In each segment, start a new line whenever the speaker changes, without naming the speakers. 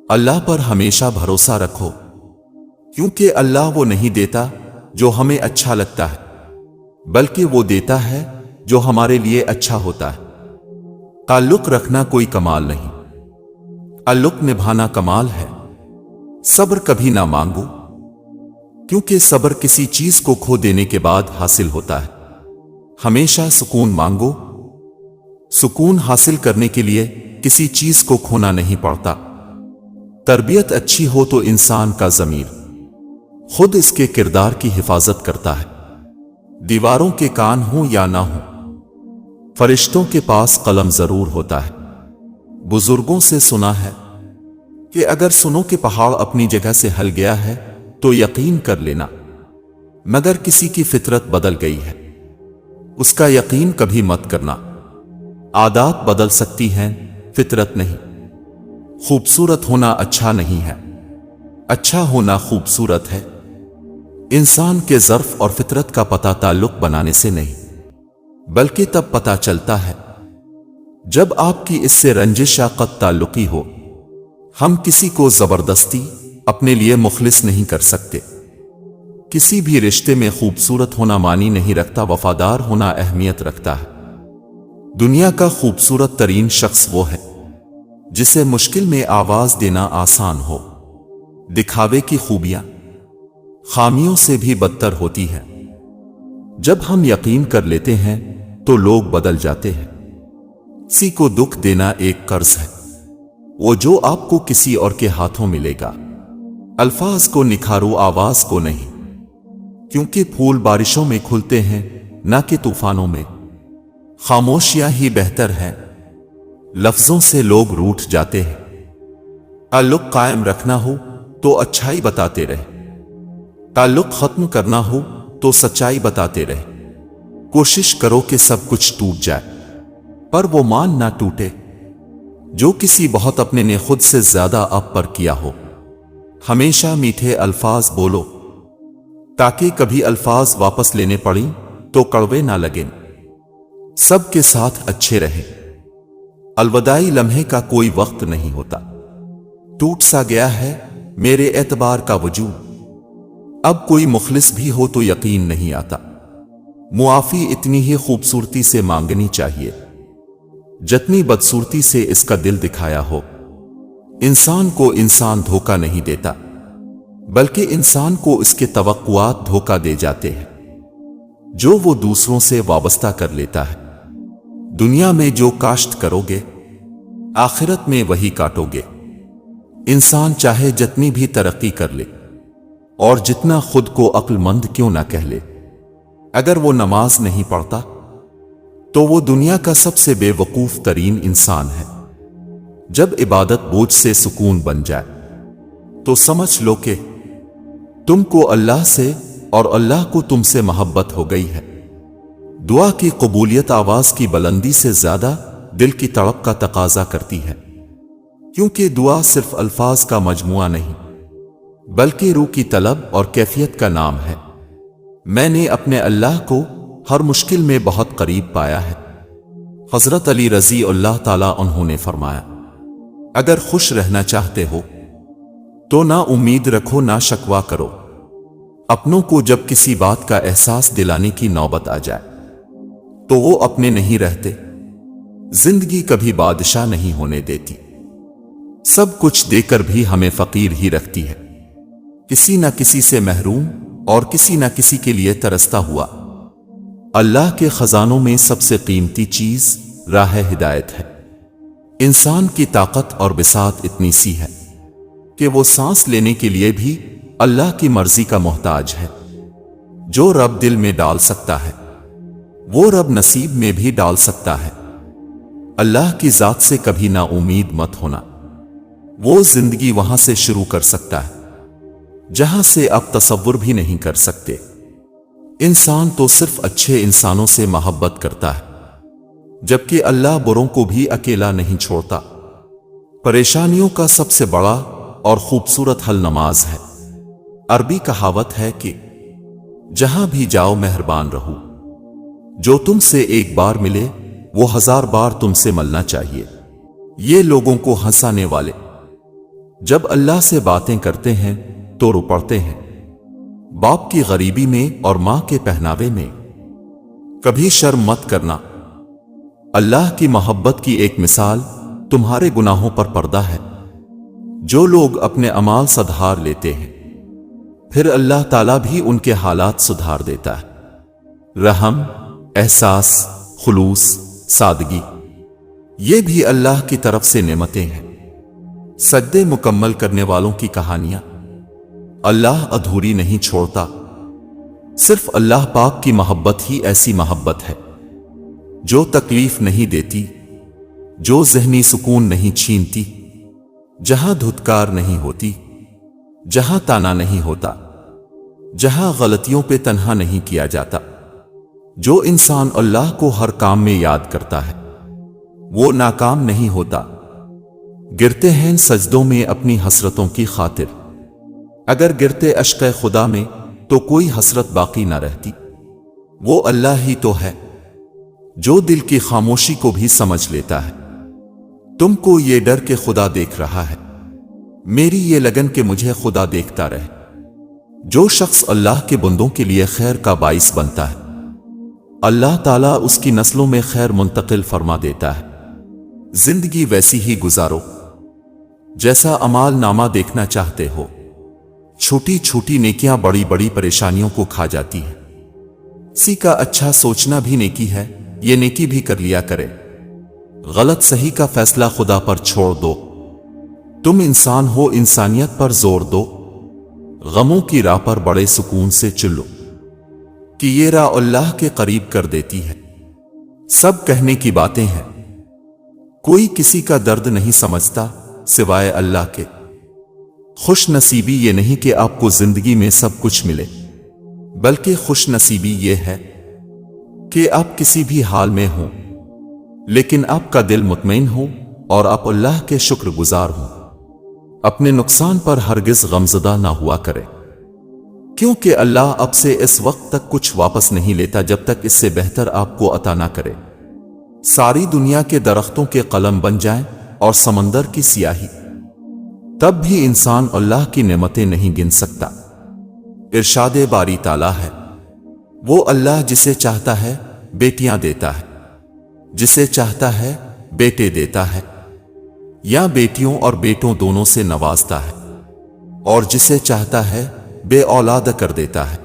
اللہ پر ہمیشہ بھروسہ رکھو، کیونکہ اللہ وہ نہیں دیتا جو ہمیں اچھا لگتا ہے، بلکہ وہ دیتا ہے جو ہمارے لیے اچھا ہوتا ہے۔ تعلق رکھنا کوئی کمال نہیں، تعلق نبھانا کمال ہے۔ صبر کبھی نہ مانگو، کیونکہ صبر کسی چیز کو کھو دینے کے بعد حاصل ہوتا ہے۔ ہمیشہ سکون مانگو، سکون حاصل کرنے کے لیے کسی چیز کو کھونا نہیں پڑتا۔ تربیت اچھی ہو تو انسان کا ضمیر خود اس کے کردار کی حفاظت کرتا ہے۔ دیواروں کے کان ہوں یا نہ ہوں، فرشتوں کے پاس قلم ضرور ہوتا ہے۔ بزرگوں سے سنا ہے کہ اگر سنو کہ پہاڑ اپنی جگہ سے ہل گیا ہے تو یقین کر لینا، مگر کسی کی فطرت بدل گئی ہے اس کا یقین کبھی مت کرنا۔ عادات بدل سکتی ہیں، فطرت نہیں۔ خوبصورت ہونا اچھا نہیں ہے، اچھا ہونا خوبصورت ہے۔ انسان کے ظرف اور فطرت کا پتہ تعلق بنانے سے نہیں، بلکہ تب پتہ چلتا ہے جب آپ کی اس سے رنجش یا قط تعلقی ہو۔ ہم کسی کو زبردستی اپنے لیے مخلص نہیں کر سکتے۔ کسی بھی رشتے میں خوبصورت ہونا معنی نہیں رکھتا، وفادار ہونا اہمیت رکھتا ہے۔ دنیا کا خوبصورت ترین شخص وہ ہے جسے مشکل میں آواز دینا آسان ہو۔ دکھاوے کی خوبیاں خامیوں سے بھی بدتر ہوتی ہیں۔ جب ہم یقین کر لیتے ہیں تو لوگ بدل جاتے ہیں۔ کسی کو دکھ دینا ایک قرض ہے، وہ جو آپ کو کسی اور کے ہاتھوں ملے گا۔ الفاظ کو نکھارو، آواز کو نہیں، کیونکہ پھول بارشوں میں کھلتے ہیں نہ کہ طوفانوں میں۔ خاموشیاں ہی بہتر ہے، لفظوں سے لوگ روٹھ جاتے ہیں۔ تعلق قائم رکھنا ہو تو اچھائی بتاتے رہے، تعلق ختم کرنا ہو تو سچائی بتاتے رہے۔ کوشش کرو کہ سب کچھ ٹوٹ جائے، پر وہ مان نہ ٹوٹے جو کسی بہت اپنے نے خود سے زیادہ آپ پر کیا ہو۔ ہمیشہ میٹھے الفاظ بولو، تاکہ کبھی الفاظ واپس لینے پڑیں تو کڑوے نہ لگیں۔ سب کے ساتھ اچھے رہیں، الوداعی لمحے کا کوئی وقت نہیں ہوتا۔ ٹوٹ سا گیا ہے میرے اعتبار کا وجود، اب کوئی مخلص بھی ہو تو یقین نہیں آتا۔ معافی اتنی ہی خوبصورتی سے مانگنی چاہیے جتنی بدصورتی سے اس کا دل دکھایا ہو۔ انسان کو انسان دھوکہ نہیں دیتا، بلکہ انسان کو اس کے توقعات دھوکہ دے جاتے ہیں جو وہ دوسروں سے وابستہ کر لیتا ہے۔ دنیا میں جو کاشت کرو گے آخرت میں وہی کاٹو گے۔ انسان چاہے جتنی بھی ترقی کر لے اور جتنا خود کو عقل مند کیوں نہ کہہ لے، اگر وہ نماز نہیں پڑھتا تو وہ دنیا کا سب سے بے وقوف ترین انسان ہے۔ جب عبادت بوجھ سے سکون بن جائے تو سمجھ لو کہ تم کو اللہ سے اور اللہ کو تم سے محبت ہو گئی ہے۔ دعا کی قبولیت آواز کی بلندی سے زیادہ دل کی تڑپ کا تقاضا کرتی ہے، کیونکہ دعا صرف الفاظ کا مجموعہ نہیں بلکہ روح کی طلب اور کیفیت کا نام ہے۔ میں نے اپنے اللہ کو ہر مشکل میں بہت قریب پایا ہے۔ حضرت علی رضی اللہ تعالیٰ عنہ نے فرمایا، اگر خوش رہنا چاہتے ہو تو نہ امید رکھو نہ شکوہ کرو۔ اپنوں کو جب کسی بات کا احساس دلانے کی نوبت آ جائے تو وہ اپنے نہیں رہتے۔ زندگی کبھی بادشاہ نہیں ہونے دیتی، سب کچھ دے کر بھی ہمیں فقیر ہی رکھتی ہے۔ کسی نہ کسی سے محروم اور کسی نہ کسی کے لیے ترستا ہوا۔ اللہ کے خزانوں میں سب سے قیمتی چیز راہ ہدایت ہے۔ انسان کی طاقت اور بساط اتنی سی ہے کہ وہ سانس لینے کے لیے بھی اللہ کی مرضی کا محتاج ہے۔ جو رب دل میں ڈال سکتا ہے وہ رب نصیب میں بھی ڈال سکتا ہے۔ اللہ کی ذات سے کبھی نا امید مت ہونا، وہ زندگی وہاں سے شروع کر سکتا ہے جہاں سے آپ تصور بھی نہیں کر سکتے۔ انسان تو صرف اچھے انسانوں سے محبت کرتا ہے، جبکہ اللہ بروں کو بھی اکیلا نہیں چھوڑتا۔ پریشانیوں کا سب سے بڑا اور خوبصورت حل نماز ہے۔ عربی کہاوت ہے کہ جہاں بھی جاؤ مہربان رہو، جو تم سے ایک بار ملے وہ 1000 بار تم سے ملنا چاہیے۔ یہ لوگوں کو ہنسانے والے جب اللہ سے باتیں کرتے ہیں تو رو پڑتے ہیں، باپ کی غریبی میں اور ماں کے پہناوے میں۔ کبھی شرم مت کرنا۔ اللہ کی محبت کی ایک مثال تمہارے گناہوں پر پردہ ہے۔ جو لوگ اپنے اعمال سدھار لیتے ہیں پھر اللہ تعالیٰ بھی ان کے حالات سدھار دیتا ہے۔ رحم، احساس، خلوص، سادگی، یہ بھی اللہ کی طرف سے نعمتیں ہیں۔ سجدے مکمل کرنے والوں کی کہانیاں اللہ ادھوری نہیں چھوڑتا۔ صرف اللہ پاک کی محبت ہی ایسی محبت ہے جو تکلیف نہیں دیتی، جو ذہنی سکون نہیں چھینتی، جہاں دھتکار نہیں ہوتی، جہاں تانا نہیں ہوتا، جہاں غلطیوں پہ تنہا نہیں کیا جاتا۔ جو انسان اللہ کو ہر کام میں یاد کرتا ہے وہ ناکام نہیں ہوتا۔ گرتے ہیں سجدوں میں اپنی حسرتوں کی خاطر، اگر گرتے عشق خدا میں تو کوئی حسرت باقی نہ رہتی۔ وہ اللہ ہی تو ہے جو دل کی خاموشی کو بھی سمجھ لیتا ہے۔ تم کو یہ ڈر کہ خدا دیکھ رہا ہے، میری یہ لگن کہ مجھے خدا دیکھتا رہے۔ جو شخص اللہ کے بندوں کے لیے خیر کا باعث بنتا ہے اللہ تعالیٰ اس کی نسلوں میں خیر منتقل فرما دیتا ہے۔ زندگی ویسی ہی گزارو جیسا اعمال نامہ دیکھنا چاہتے ہو۔ چھوٹی چھوٹی نیکیاں بڑی بڑی پریشانیوں کو کھا جاتی ہیں۔ کسی کا اچھا سوچنا بھی نیکی ہے، یہ نیکی بھی کر لیا کرے۔ غلط صحیح کا فیصلہ خدا پر چھوڑ دو۔ تم انسان ہو، انسانیت پر زور دو۔ غموں کی راہ پر بڑے سکون سے چلو کہ یہ راہ اللہ کے قریب کر دیتی ہے۔ سب کہنے کی باتیں ہیں، کوئی کسی کا درد نہیں سمجھتا سوائے اللہ کے۔ خوش نصیبی یہ نہیں کہ آپ کو زندگی میں سب کچھ ملے، بلکہ خوش نصیبی یہ ہے کہ آپ کسی بھی حال میں ہوں لیکن آپ کا دل مطمئن ہو اور آپ اللہ کے شکر گزار ہوں۔ اپنے نقصان پر ہرگز غمزدہ نہ ہوا کرے، کیونکہ اللہ آپ سے اس وقت تک کچھ واپس نہیں لیتا جب تک اس سے بہتر آپ کو عطا نہ کرے۔ ساری دنیا کے درختوں کے قلم بن جائیں اور سمندر کی سیاہی، تب بھی انسان اللہ کی نعمتیں نہیں گن سکتا۔ ارشاد باری تعالیٰ ہے، وہ اللہ جسے چاہتا ہے بیٹیاں دیتا ہے، جسے چاہتا ہے بیٹے دیتا ہے، یا بیٹیوں اور بیٹوں دونوں سے نوازتا ہے، اور جسے چاہتا ہے بے اولاد کر دیتا ہے۔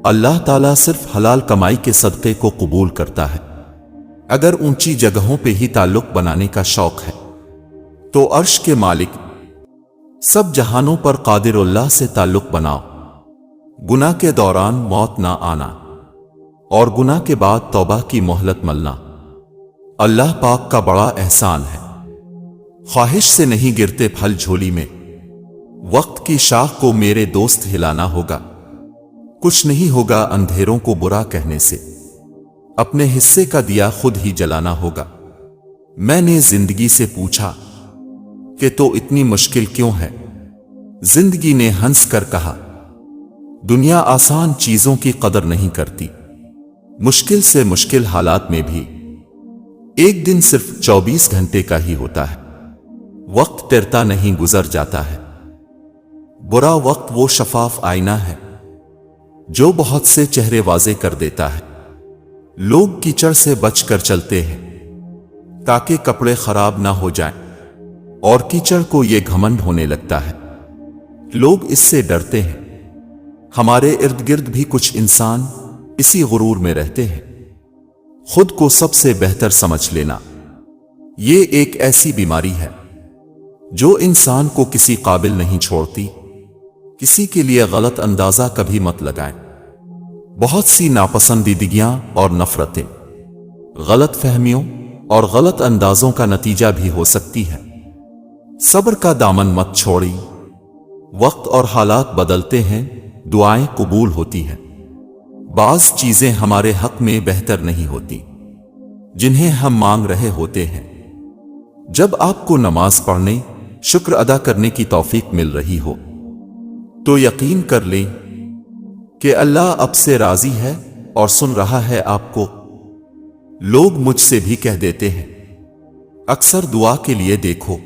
اللہ تعالیٰ صرف حلال کمائی کے صدقے کو قبول کرتا ہے۔ اگر اونچی جگہوں پہ ہی تعلق بنانے کا شوق ہے تو عرش کے مالک سب جہانوں پر قادر اللہ سے تعلق بناؤ۔ گناہ کے دوران موت نہ آنا اور گناہ کے بعد توبہ کی مہلت ملنا اللہ پاک کا بڑا احسان ہے۔ خواہش سے نہیں گرتے پھل جھولی میں، وقت کی شاخ کو میرے دوست ہلانا ہوگا۔ کچھ نہیں ہوگا اندھیروں کو برا کہنے سے، اپنے حصے کا دیا خود ہی جلانا ہوگا۔ میں نے زندگی سے پوچھا کہ تو اتنی مشکل کیوں ہے؟ زندگی نے ہنس کر کہا، دنیا آسان چیزوں کی قدر نہیں کرتی۔ مشکل سے مشکل حالات میں بھی ایک دن صرف 24 گھنٹے کا ہی ہوتا ہے۔ وقت ٹرتا نہیں، گزر جاتا ہے۔ برا وقت وہ شفاف آئینہ ہے جو بہت سے چہرے واضح کر دیتا ہے۔ لوگ کیچڑ سے بچ کر چلتے ہیں تاکہ کپڑے خراب نہ ہو جائیں، اور کیچڑ کو یہ گھمنڈ ہونے لگتا ہے۔ لوگ اس سے ڈرتے ہیں۔ ہمارے ارد گرد بھی کچھ انسان اسی غرور میں رہتے ہیں۔ خود کو سب سے بہتر سمجھ لینا یہ ایک ایسی بیماری ہے جو انسان کو کسی قابل نہیں چھوڑتی۔ کسی کے لیے غلط اندازہ کبھی مت لگائیں۔ بہت سی ناپسندیدگیاں اور نفرتیں غلط فہمیوں اور غلط اندازوں کا نتیجہ بھی ہو سکتی ہے۔ صبر کا دامن مت چھوڑی۔ وقت اور حالات بدلتے ہیں، دعائیں قبول ہوتی ہیں۔ بعض چیزیں ہمارے حق میں بہتر نہیں ہوتی جنہیں ہم مانگ رہے ہوتے ہیں۔ جب آپ کو نماز پڑھنے، شکر ادا کرنے کی توفیق مل رہی ہو تو یقین کر لیں کہ اللہ اب سے راضی ہے اور سن رہا ہے آپ کو۔ لوگ مجھ سے بھی کہہ دیتے ہیں، اکثر دعا کے لیے دیکھو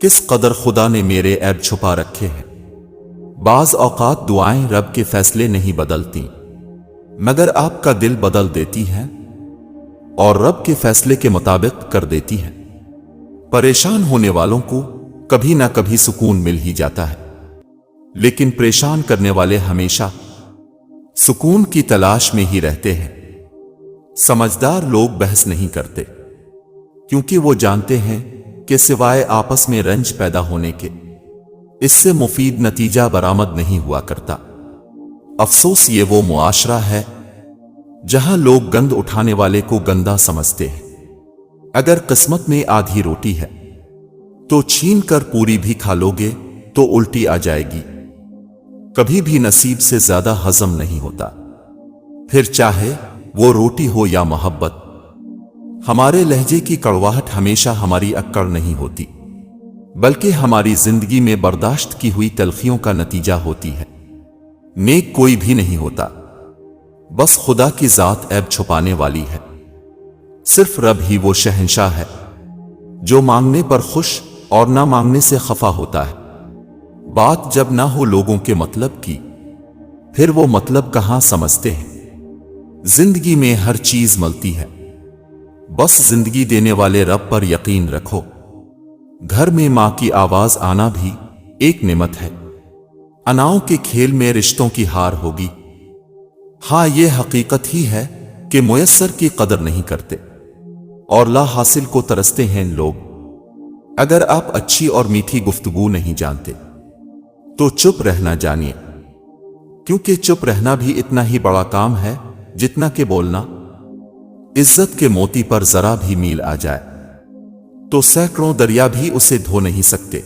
کس قدر خدا نے میرے عیب چھپا رکھے ہیں۔ بعض اوقات دعائیں رب کے فیصلے نہیں بدلتی، مگر آپ کا دل بدل دیتی ہیں اور رب کے فیصلے کے مطابق کر دیتی ہیں۔ پریشان ہونے والوں کو کبھی نہ کبھی سکون مل ہی جاتا ہے، لیکن پریشان کرنے والے ہمیشہ سکون کی تلاش میں ہی رہتے ہیں۔ سمجھدار لوگ بحث نہیں کرتے، کیونکہ وہ جانتے ہیں کہ سوائے آپس میں رنج پیدا ہونے کے اس سے مفید نتیجہ برآمد نہیں ہوا کرتا۔ افسوس یہ وہ معاشرہ ہے جہاں لوگ گند اٹھانے والے کو گندا سمجھتے ہیں۔ اگر قسمت میں آدھی روٹی ہے تو چھین کر پوری بھی کھا لو گے تو الٹی آ جائے گی۔ کبھی بھی نصیب سے زیادہ ہضم نہیں ہوتا، پھر چاہے وہ روٹی ہو یا محبت۔ ہمارے لہجے کی کڑواہٹ ہمیشہ ہماری اکڑ نہیں ہوتی، بلکہ ہماری زندگی میں برداشت کی ہوئی تلخیوں کا نتیجہ ہوتی ہے۔ نیک کوئی بھی نہیں ہوتا، بس خدا کی ذات عیب چھپانے والی ہے۔ صرف رب ہی وہ شہنشاہ ہے جو مانگنے پر خوش اور نہ مانگنے سے خفا ہوتا ہے۔ بات جب نہ ہو لوگوں کے مطلب کی، پھر وہ مطلب کہاں سمجھتے ہیں۔ زندگی میں ہر چیز ملتی ہے، بس زندگی دینے والے رب پر یقین رکھو۔ گھر میں ماں کی آواز آنا بھی ایک نعمت ہے۔ اناؤں کے کھیل میں رشتوں کی ہار ہوگی۔ ہاں، یہ حقیقت ہی ہے کہ میسر کی قدر نہیں کرتے اور لا حاصل کو ترستے ہیں لوگ۔ اگر آپ اچھی اور میٹھی گفتگو نہیں جانتے تو چپ رہنا جانیے، کیونکہ چپ رہنا بھی اتنا ہی بڑا کام ہے جتنا کہ بولنا۔ عزت کے موتی پر ذرا بھی میل آ جائے تو سینکڑوں دریا بھی اسے دھو نہیں سکتے۔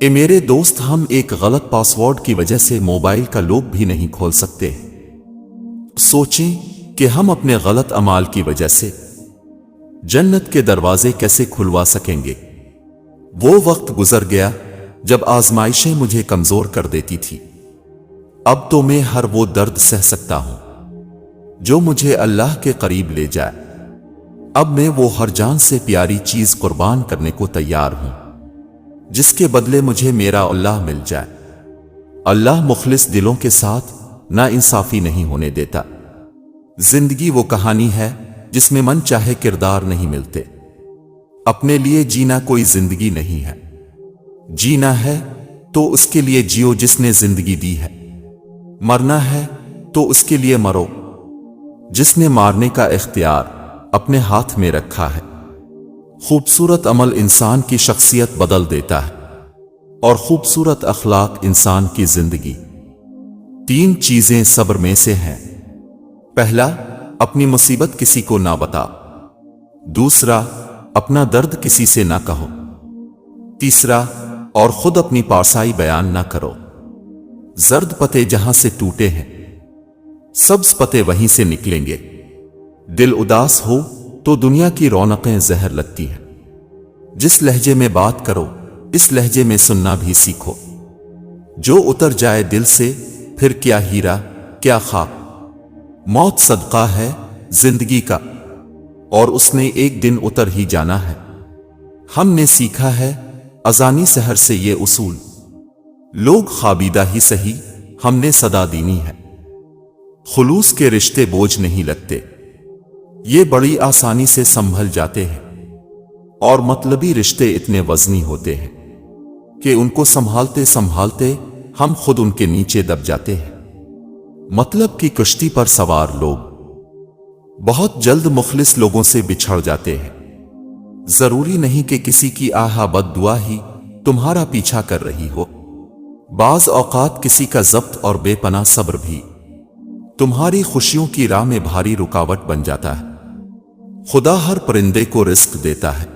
اے میرے دوست، ہم ایک غلط پاس ورڈ کی وجہ سے موبائل کا لوک بھی نہیں کھول سکتے۔ سوچیں کہ ہم اپنے غلط اعمال کی وجہ سے جنت کے دروازے کیسے کھلوا سکیں گے۔ وہ وقت گزر گیا جب آزمائشیں مجھے کمزور کر دیتی تھی۔ اب تو میں ہر وہ درد سہ سکتا ہوں جو مجھے اللہ کے قریب لے جائے۔ اب میں وہ ہر جان سے پیاری چیز قربان کرنے کو تیار ہوں جس کے بدلے مجھے میرا اللہ مل جائے۔ اللہ مخلص دلوں کے ساتھ نا انصافی نہیں ہونے دیتا۔ زندگی وہ کہانی ہے جس میں من چاہے کردار نہیں ملتے۔ اپنے لیے جینا کوئی زندگی نہیں ہے، جینا ہے تو اس کے لیے جیو جس نے زندگی دی ہے، مرنا ہے تو اس کے لیے مرو جس نے مارنے کا اختیار اپنے ہاتھ میں رکھا ہے۔ خوبصورت عمل انسان کی شخصیت بدل دیتا ہے اور خوبصورت اخلاق انسان کی زندگی۔ 3 چیزیں صبر میں سے ہیں۔ پہلا، اپنی مصیبت کسی کو نہ بتا۔ دوسرا، اپنا درد کسی سے نہ کہو۔ تیسرا، اور خود اپنی پارسائی بیان نہ کرو۔ زرد پتے جہاں سے ٹوٹے ہیں، سبز پتے وہیں سے نکلیں گے۔ دل اداس ہو تو دنیا کی رونقیں زہر لگتی ہیں۔ جس لہجے میں بات کرو اس لہجے میں سننا بھی سیکھو۔ جو اتر جائے دل سے پھر کیا ہیرا کیا خاک۔ موت صدقہ ہے زندگی کا اور اس نے ایک دن اتر ہی جانا ہے۔ ہم نے سیکھا ہے اذانی سحر سے یہ اصول، لوگ خوابیدہ ہی سہی ہم نے صدا دینی ہے۔ خلوص کے رشتے بوجھ نہیں لگتے، یہ بڑی آسانی سے سنبھل جاتے ہیں، اور مطلبی رشتے اتنے وزنی ہوتے ہیں کہ ان کو سنبھالتے سنبھالتے ہم خود ان کے نیچے دب جاتے ہیں۔ مطلب کی کشتی پر سوار لوگ بہت جلد مخلص لوگوں سے بچھڑ جاتے ہیں۔ ضروری نہیں کہ کسی کی آہا بد دعا ہی تمہارا پیچھا کر رہی ہو، بعض اوقات کسی کا ضبط اور بے پناہ صبر بھی تمہاری خوشیوں کی راہ میں بھاری رکاوٹ بن جاتا ہے۔ خدا ہر پرندے کو رزق دیتا ہے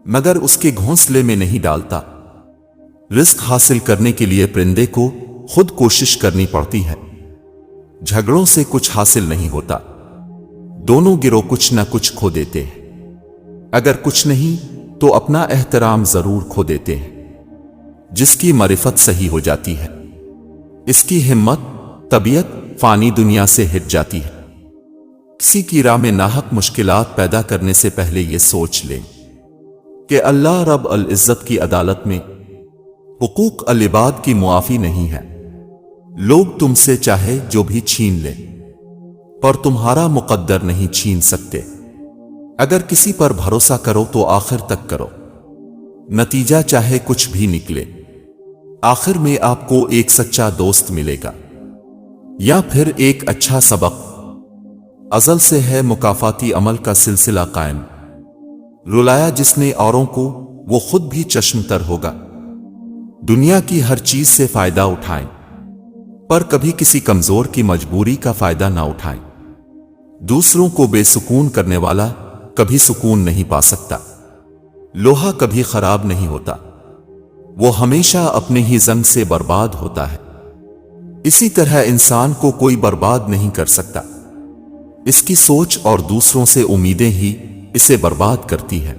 مگر اس کے گھونسلے میں نہیں ڈالتا۔ رزق حاصل کرنے کے لیے پرندے کو خود کوشش کرنی پڑتی ہے۔ جھگڑوں سے کچھ حاصل نہیں ہوتا، دونوں گروہ کچھ نہ کچھ کھو دیتے ہیں۔ اگر کچھ نہیں تو اپنا احترام ضرور کھو دیتے ہیں۔ جس کی معرفت صحیح ہو جاتی ہے اس کی ہمت طبیعت فانی دنیا سے ہٹ جاتی ہے۔ کسی کی راہ میں ناحق مشکلات پیدا کرنے سے پہلے یہ سوچ لیں کہ اللہ رب العزت کی عدالت میں حقوق العباد کی معافی نہیں ہے۔ لوگ تم سے چاہے جو بھی چھین لیں پر تمہارا مقدر نہیں چھین سکتے۔ اگر کسی پر بھروسہ کرو تو آخر تک کرو، نتیجہ چاہے کچھ بھی نکلے، آخر میں آپ کو ایک سچا دوست ملے گا یا پھر ایک اچھا سبق۔ ازل سے ہے مکافاتی عمل کا سلسلہ قائم، رلایا جس نے اوروں کو وہ خود بھی چشم تر ہوگا۔ دنیا کی ہر چیز سے فائدہ اٹھائیں پر کبھی کسی کمزور کی مجبوری کا فائدہ نہ اٹھائیں۔ دوسروں کو بے سکون کرنے والا کبھی سکون نہیں پا سکتا۔ لوہا کبھی خراب نہیں ہوتا، وہ ہمیشہ اپنے ہی زنگ سے برباد ہوتا ہے۔ اسی طرح انسان کو کوئی برباد نہیں کر سکتا، اس کی سوچ اور دوسروں سے امیدیں ہی اسے برباد کرتی ہے۔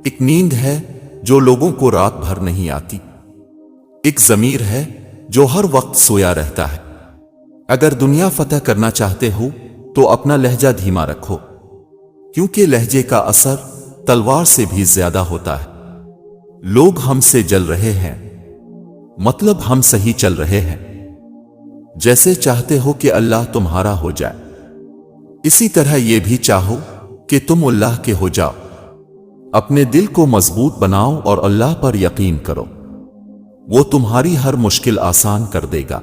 ایک نیند ہے جو لوگوں کو رات بھر نہیں آتی، ایک ضمیر ہے جو ہر وقت سویا رہتا ہے۔ اگر دنیا فتح کرنا چاہتے ہو تو اپنا لہجہ دھیما رکھو، کیونکہ لہجے کا اثر تلوار سے بھی زیادہ ہوتا ہے۔ لوگ ہم سے جل رہے ہیں، مطلب ہم صحیح چل رہے ہیں۔ جیسے چاہتے ہو کہ اللہ تمہارا ہو جائے، اسی طرح یہ بھی چاہو کہ تم اللہ کے ہو جاؤ۔ اپنے دل کو مضبوط بناؤ اور اللہ پر یقین کرو، وہ تمہاری ہر مشکل آسان کر دے گا۔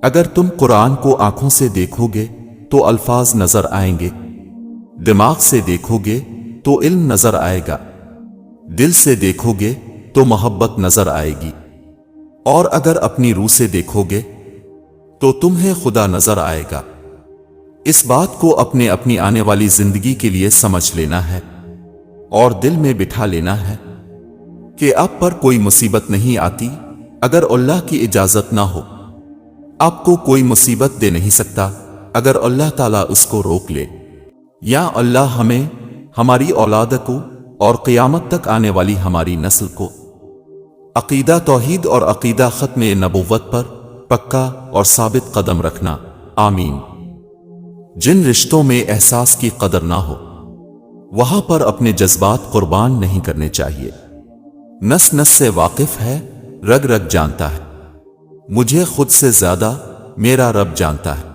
اگر تم قرآن کو آنکھوں سے دیکھو گے تو الفاظ نظر آئیں گے، دماغ سے دیکھو گے تو علم نظر آئے گا، دل سے دیکھو گے تو محبت نظر آئے گی، اور اگر اپنی روح سے دیکھو گے تو تمہیں خدا نظر آئے گا۔ اس بات کو اپنی آنے والی زندگی کے لیے سمجھ لینا ہے اور دل میں بٹھا لینا ہے کہ آپ پر کوئی مصیبت نہیں آتی اگر اللہ کی اجازت نہ ہو۔ آپ کو کوئی مصیبت دے نہیں سکتا اگر اللہ تعالیٰ اس کو روک لے۔ یا اللہ ہمیں، ہماری اولاد کو اور قیامت تک آنے والی ہماری نسل کو عقیدہ توحید اور عقیدہ ختم نبوت پر پکا اور ثابت قدم رکھنا، آمین۔ جن رشتوں میں احساس کی قدر نہ ہو وہاں پر اپنے جذبات قربان نہیں کرنے چاہیے۔ نس نس سے واقف ہے، رگ رگ جانتا ہے، مجھے خود سے زیادہ میرا رب جانتا ہے۔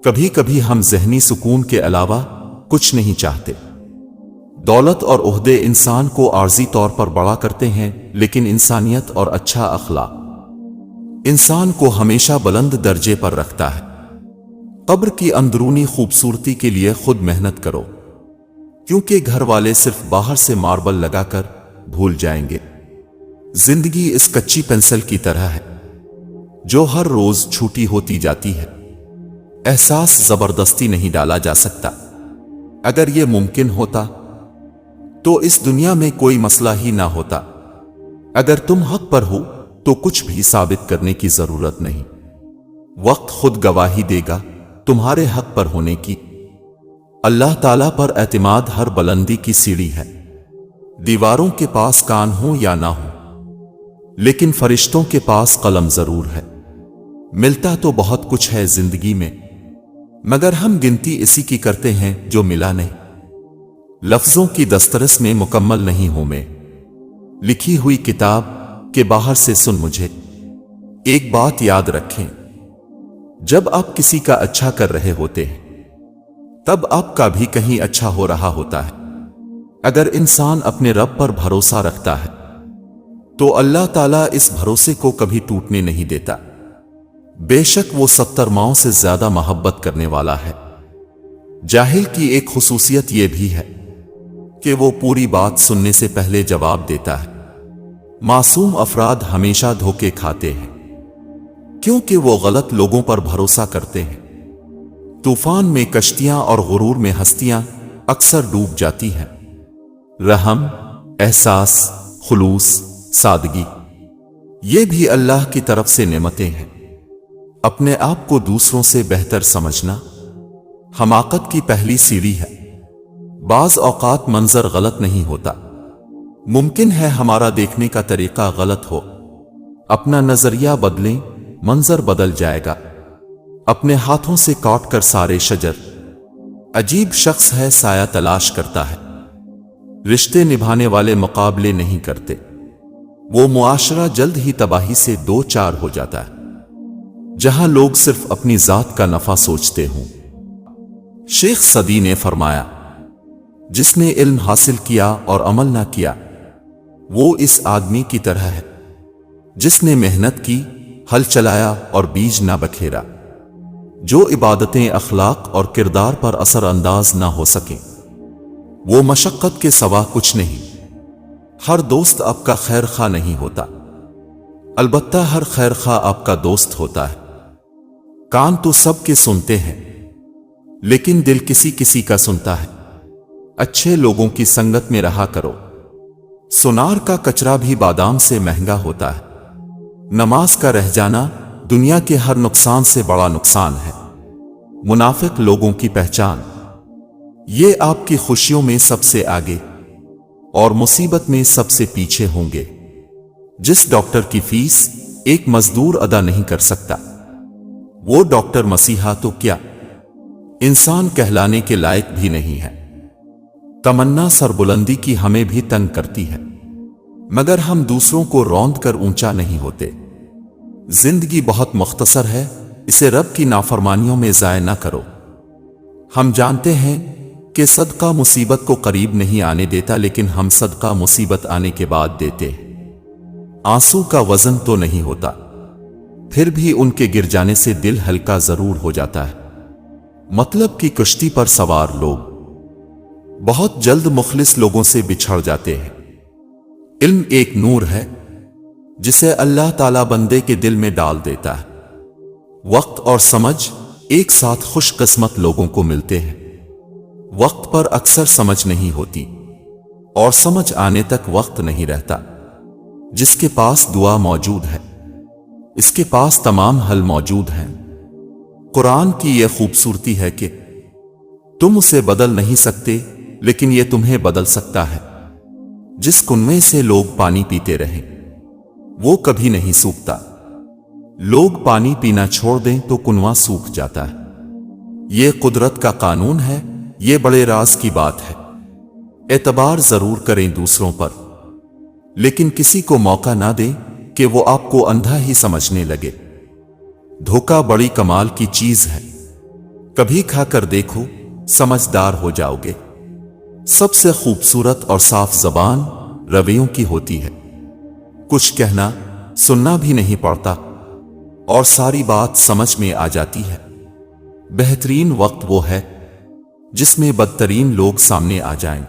کبھی کبھی ہم ذہنی سکون کے علاوہ کچھ نہیں چاہتے۔ دولت اور عہدے انسان کو عارضی طور پر بڑا کرتے ہیں، لیکن انسانیت اور اچھا اخلاق انسان کو ہمیشہ بلند درجے پر رکھتا ہے۔ قبر کی اندرونی خوبصورتی کے لیے خود محنت کرو، کیونکہ گھر والے صرف باہر سے ماربل لگا کر بھول جائیں گے۔ زندگی اس کچی پنسل کی طرح ہے جو ہر روز چھوٹی ہوتی جاتی ہے۔ احساس زبردستی نہیں ڈالا جا سکتا۔ اگر یہ ممکن ہوتا تو اس دنیا میں کوئی مسئلہ ہی نہ ہوتا۔ اگر تم حق پر ہو تو کچھ بھی ثابت کرنے کی ضرورت نہیں، وقت خود گواہی دے گا تمہارے حق پر ہونے کی۔ اللہ تعالیٰ پر اعتماد ہر بلندی کی سیڑھی ہے۔ دیواروں کے پاس کان ہوں یا نہ ہوں، لیکن فرشتوں کے پاس قلم ضرور ہے۔ ملتا تو بہت کچھ ہے زندگی میں، مگر ہم گنتی اسی کی کرتے ہیں جو ملا نہیں۔ لفظوں کی دسترس میں مکمل نہیں ہوں میں، لکھی ہوئی کتاب کے باہر سے سن مجھے۔ ایک بات یاد رکھیں، جب آپ کسی کا اچھا کر رہے ہوتے ہیں تب آپ کا بھی کہیں اچھا ہو رہا ہوتا ہے۔ اگر انسان اپنے رب پر بھروسہ رکھتا ہے تو اللہ تعالیٰ اس بھروسے کو کبھی ٹوٹنے نہیں دیتا۔ بے شک وہ 70 ماؤں سے زیادہ محبت کرنے والا ہے۔ جاہل کی ایک خصوصیت یہ بھی ہے کہ وہ پوری بات سننے سے پہلے جواب دیتا ہے۔ معصوم افراد ہمیشہ دھوکے کھاتے ہیں کیونکہ وہ غلط لوگوں پر بھروسہ کرتے ہیں۔ طوفان میں کشتیاں اور غرور میں ہستیاں اکثر ڈوب جاتی ہیں۔ رحم، احساس، خلوص، سادگی، یہ بھی اللہ کی طرف سے نعمتیں ہیں۔ اپنے آپ کو دوسروں سے بہتر سمجھنا حماقت کی پہلی سیڑھی ہے۔ بعض اوقات منظر غلط نہیں ہوتا، ممکن ہے ہمارا دیکھنے کا طریقہ غلط ہو۔ اپنا نظریہ بدلیں، منظر بدل جائے گا۔ اپنے ہاتھوں سے کاٹ کر سارے شجر، عجیب شخص ہے سایہ تلاش کرتا ہے۔ رشتے نبھانے والے مقابلے نہیں کرتے، وہ معاشرہ جلد ہی تباہی سے دو چار ہو جاتا ہے جہاں لوگ صرف اپنی ذات کا نفع سوچتے ہوں۔ شیخ سعدی نے فرمایا، جس نے علم حاصل کیا اور عمل نہ کیا وہ اس آدمی کی طرح ہے جس نے محنت کی، ہل چلایا اور بیج نہ بکھیرا۔ جو عبادتیں اخلاق اور کردار پر اثر انداز نہ ہو سکیں وہ مشقت کے سوا کچھ نہیں۔ ہر دوست آپ کا خیر خواہ نہیں ہوتا، البتہ ہر خیر خواہ آپ کا دوست ہوتا ہے۔ کان تو سب کے سنتے ہیں لیکن دل کسی کسی کا سنتا ہے۔ اچھے لوگوں کی سنگت میں رہا کرو، سونار کا کچرا بھی بادام سے مہنگا ہوتا ہے۔ نماز کا رہ جانا دنیا کے ہر نقصان سے بڑا نقصان ہے۔ منافق لوگوں کی پہچان، یہ آپ کی خوشیوں میں سب سے آگے اور مصیبت میں سب سے پیچھے ہوں گے۔ جس ڈاکٹر کی فیس ایک مزدور ادا نہیں کر سکتا وہ ڈاکٹر مسیحا تو کیا انسان کہلانے کے لائق بھی نہیں ہے۔ تمنا سربلندی کی ہمیں بھی تنگ کرتی ہے، مگر ہم دوسروں کو روند کر اونچا نہیں ہوتے۔ زندگی بہت مختصر ہے، اسے رب کی نافرمانیوں میں ضائع نہ کرو۔ ہم جانتے ہیں کہ صدقہ مصیبت کو قریب نہیں آنے دیتا، لیکن ہم صدقہ مصیبت آنے کے بعد دیتے ہیں۔ آنسو کا وزن تو نہیں ہوتا، پھر بھی ان کے گر جانے سے دل ہلکا ضرور ہو جاتا ہے۔ مطلب کی کشتی پر سوار لوگ بہت جلد مخلص لوگوں سے بچھڑ جاتے ہیں۔ علم ایک نور ہے جسے اللہ تعالیٰ بندے کے دل میں ڈال دیتا ہے۔ وقت اور سمجھ ایک ساتھ خوش قسمت لوگوں کو ملتے ہیں۔ وقت پر اکثر سمجھ نہیں ہوتی اور سمجھ آنے تک وقت نہیں رہتا۔ جس کے پاس دعا موجود ہے اس کے پاس تمام حل موجود ہیں۔ قرآن کی یہ خوبصورتی ہے کہ تم اسے بدل نہیں سکتے لیکن یہ تمہیں بدل سکتا ہے۔ جس کنویں سے لوگ پانی پیتے رہیں وہ کبھی نہیں سوکھتا، لوگ پانی پینا چھوڑ دیں تو کنواں سوکھ جاتا ہے۔ یہ قدرت کا قانون ہے، یہ بڑے راز کی بات ہے۔ اعتبار ضرور کریں دوسروں پر، لیکن کسی کو موقع نہ دیں کہ وہ آپ کو اندھا ہی سمجھنے لگے۔ دھوکہ بڑی کمال کی چیز ہے، کبھی کھا کر دیکھو، سمجھدار ہو جاؤ گے۔ سب سے خوبصورت اور صاف زبان رویوں کی ہوتی ہے۔ کچھ کہنا سننا بھی نہیں پڑتا اور ساری بات سمجھ میں آ جاتی ہے۔ بہترین وقت وہ ہے جس میں بدترین لوگ سامنے آ جائیں۔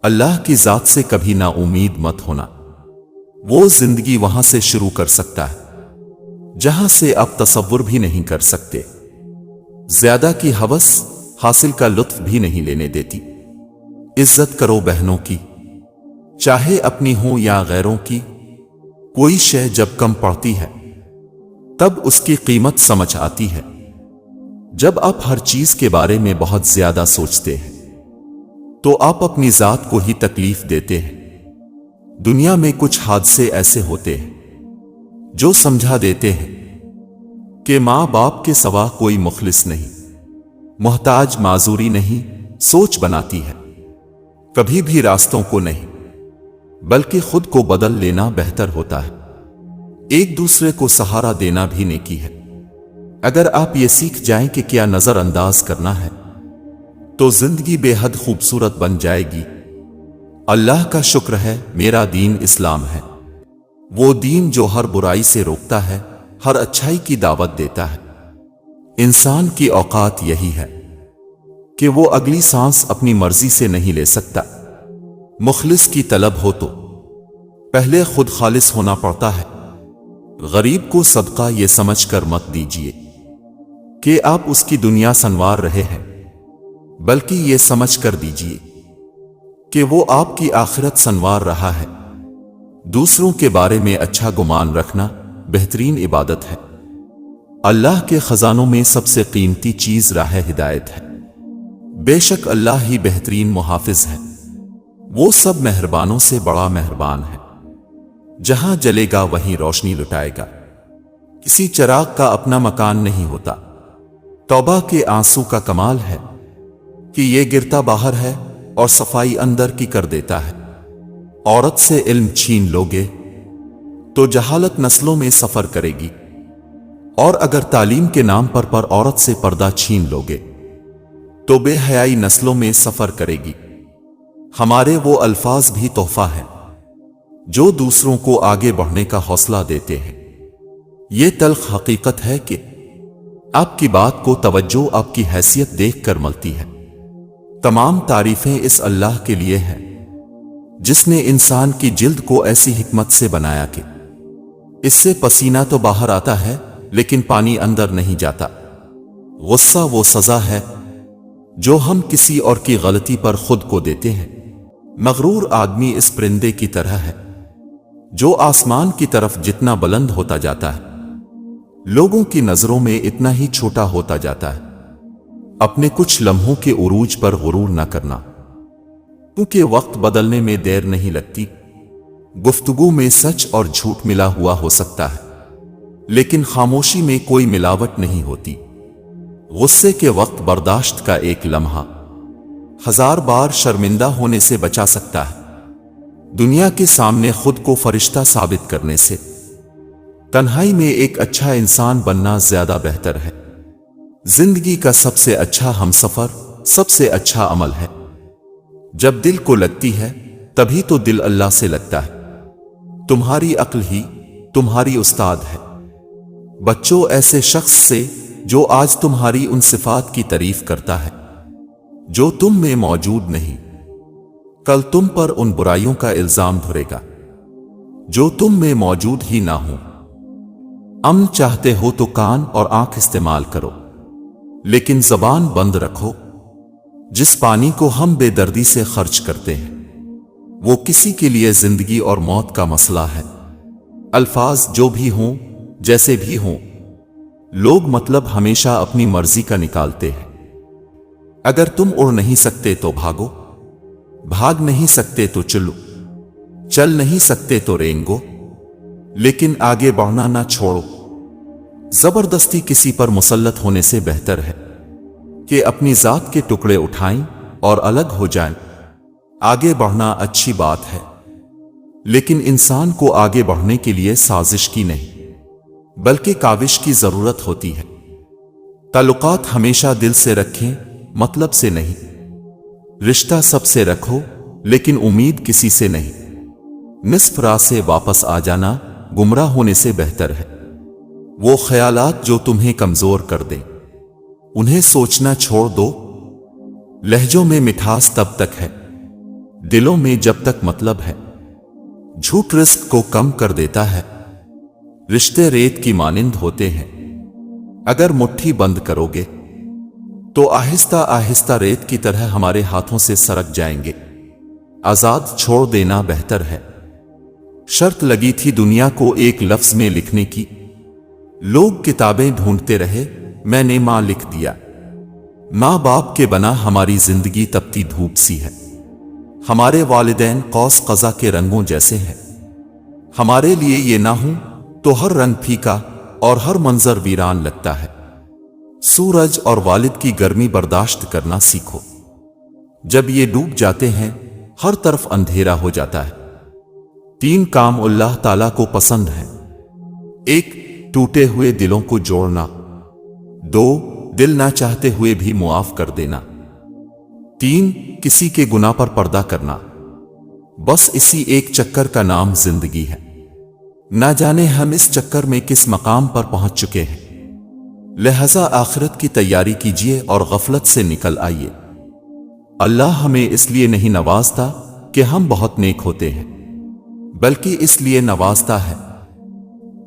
اللہ کی ذات سے کبھی نا امید مت ہونا، وہ زندگی وہاں سے شروع کر سکتا ہے جہاں سے آپ تصور بھی نہیں کر سکتے۔ زیادہ کی ہوس حاصل کا لطف بھی نہیں لینے دیتی۔ عزت کرو بہنوں کی، چاہے اپنی ہوں یا غیروں کی۔ کوئی شے جب کم پڑتی ہے تب اس کی قیمت سمجھ آتی ہے۔ جب آپ ہر چیز کے بارے میں بہت زیادہ سوچتے ہیں تو آپ اپنی ذات کو ہی تکلیف دیتے ہیں۔ دنیا میں کچھ حادثے ایسے ہوتے ہیں جو سمجھا دیتے ہیں کہ ماں باپ کے سوا کوئی مخلص نہیں، محتاج معذوری نہیں، سوچ بناتی ہے۔ کبھی بھی راستوں کو نہیں بلکہ خود کو بدل لینا بہتر ہوتا ہے۔ ایک دوسرے کو سہارا دینا بھی نیکی ہے۔ اگر آپ یہ سیکھ جائیں کہ کیا نظر انداز کرنا ہے تو زندگی بے حد خوبصورت بن جائے گی۔ اللہ کا شکر ہے میرا دین اسلام ہے، وہ دین جو ہر برائی سے روکتا ہے، ہر اچھائی کی دعوت دیتا ہے۔ انسان کی اوقات یہی ہے کہ وہ اگلی سانس اپنی مرضی سے نہیں لے سکتا۔ مخلص کی طلب ہو تو پہلے خود خالص ہونا پڑتا ہے۔ غریب کو صدقہ یہ سمجھ کر مت دیجیے کہ آپ اس کی دنیا سنوار رہے ہیں، بلکہ یہ سمجھ کر دیجیے کہ وہ آپ کی آخرت سنوار رہا ہے۔ دوسروں کے بارے میں اچھا گمان رکھنا بہترین عبادت ہے۔ اللہ کے خزانوں میں سب سے قیمتی چیز راہ ہدایت ہے۔ بے شک اللہ ہی بہترین محافظ ہے، وہ سب مہربانوں سے بڑا مہربان ہے۔ جہاں جلے گا وہیں روشنی لٹائے گا۔ کسی چراغ کا اپنا مکان نہیں ہوتا۔ توبہ کے آنسو کا کمال ہے کہ یہ گرتا باہر ہے اور صفائی اندر کی کر دیتا ہے۔ عورت سے علم چھین لوگے تو جہالت نسلوں میں سفر کرے گی، اور اگر تعلیم کے نام پر عورت سے پردہ چھین لوگے تو بے حیائی نسلوں میں سفر کرے گی۔ ہمارے وہ الفاظ بھی تحفہ ہیں جو دوسروں کو آگے بڑھنے کا حوصلہ دیتے ہیں۔ یہ تلخ حقیقت ہے کہ آپ کی بات کو توجہ آپ کی حیثیت دیکھ کر ملتی ہے۔ تمام تعریفیں اس اللہ کے لیے ہیں جس نے انسان کی جلد کو ایسی حکمت سے بنایا کہ اس سے پسینہ تو باہر آتا ہے لیکن پانی اندر نہیں جاتا۔ غصہ وہ سزا ہے جو ہم کسی اور کی غلطی پر خود کو دیتے ہیں۔ مغرور آدمی اس پرندے کی طرح ہے جو آسمان کی طرف جتنا بلند ہوتا جاتا ہے لوگوں کی نظروں میں اتنا ہی چھوٹا ہوتا جاتا ہے۔ اپنے کچھ لمحوں کے عروج پر غرور نہ کرنا، کیونکہ وقت بدلنے میں دیر نہیں لگتی۔ گفتگو میں سچ اور جھوٹ ملا ہوا ہو سکتا ہے لیکن خاموشی میں کوئی ملاوٹ نہیں ہوتی۔ غصے کے وقت برداشت کا ایک لمحہ 1000 بار شرمندہ ہونے سے بچا سکتا ہے۔ دنیا کے سامنے خود کو فرشتہ ثابت کرنے سے تنہائی میں ایک اچھا انسان بننا زیادہ بہتر ہے۔ زندگی کا سب سے اچھا ہمسفر سب سے اچھا عمل ہے۔ جب دل کو لگتی ہے تبھی تو دل اللہ سے لگتا ہے۔ تمہاری عقل ہی تمہاری استاد ہے۔ بچوں ایسے شخص سے جو آج تمہاری ان صفات کی تعریف کرتا ہے جو تم میں موجود نہیں، کل تم پر ان برائیوں کا الزام دھرے گا جو تم میں موجود ہی نہ ہوں۔ امن چاہتے ہو تو کان اور آنکھ استعمال کرو لیکن زبان بند رکھو۔ جس پانی کو ہم بے دردی سے خرچ کرتے ہیں وہ کسی کے لیے زندگی اور موت کا مسئلہ ہے۔ الفاظ جو بھی ہوں جیسے بھی ہوں، لوگ مطلب ہمیشہ اپنی مرضی کا نکالتے ہیں۔ اگر تم اڑ نہیں سکتے تو بھاگو، بھاگ نہیں سکتے تو چلو، چل نہیں سکتے تو رینگو، لیکن آگے بڑھنا نہ چھوڑو۔ زبردستی کسی پر مسلط ہونے سے بہتر ہے کہ اپنی ذات کے ٹکڑے اٹھائیں اور الگ ہو جائیں۔ آگے بڑھنا اچھی بات ہے لیکن انسان کو آگے بڑھنے کے لیے سازش کی نہیں بلکہ کاوش کی ضرورت ہوتی ہے۔ تعلقات ہمیشہ دل سے رکھیں، مطلب سے نہیں۔ رشتہ سب سے رکھو لیکن امید کسی سے نہیں۔ نصف راہ سے واپس آ جانا گمراہ ہونے سے بہتر ہے۔ وہ خیالات جو تمہیں کمزور کر دیں انہیں سوچنا چھوڑ دو۔ لہجوں میں مٹھاس تب تک ہے دلوں میں جب تک مطلب ہے۔ جھوٹ رزق کو کم کر دیتا ہے۔ رشتے ریت کی مانند ہوتے ہیں، اگر مٹھی بند کرو گے تو آہستہ آہستہ ریت کی طرح ہمارے ہاتھوں سے سرک جائیں گے۔ آزاد چھوڑ دینا بہتر ہے۔ شرط لگی تھی دنیا کو ایک لفظ میں لکھنے کی، لوگ کتابیں ڈھونڈتے رہے، میں نے ماں لکھ دیا۔ ماں باپ کے بنا ہماری زندگی تپتی دھوپ سی ہے۔ ہمارے والدین قوس قزح کے رنگوں جیسے ہیں۔ ہمارے لیے یہ نہ ہوں تو ہر رنگ پھیکا اور ہر منظر ویران لگتا ہے۔ سورج اور والد کی گرمی برداشت کرنا سیکھو۔ جب یہ ڈوب جاتے ہیں ہر طرف اندھیرا ہو جاتا ہے۔ 3 کام اللہ تعالیٰ کو پسند ہیں۔ 1 ٹوٹے ہوئے دلوں کو جوڑنا۔ 2 دل نہ چاہتے ہوئے بھی معاف کر دینا۔ 3 کسی کے گناہ پر پردہ کرنا۔ بس اسی ایک چکر کا نام زندگی ہے۔ نہ جانے ہم اس چکر میں کس مقام پر پہنچ چکے ہیں۔ لہذا آخرت کی تیاری کیجیے اور غفلت سے نکل آئیے۔ اللہ ہمیں اس لیے نہیں نوازتا کہ ہم بہت نیک ہوتے ہیں، بلکہ اس لیے نوازتا ہے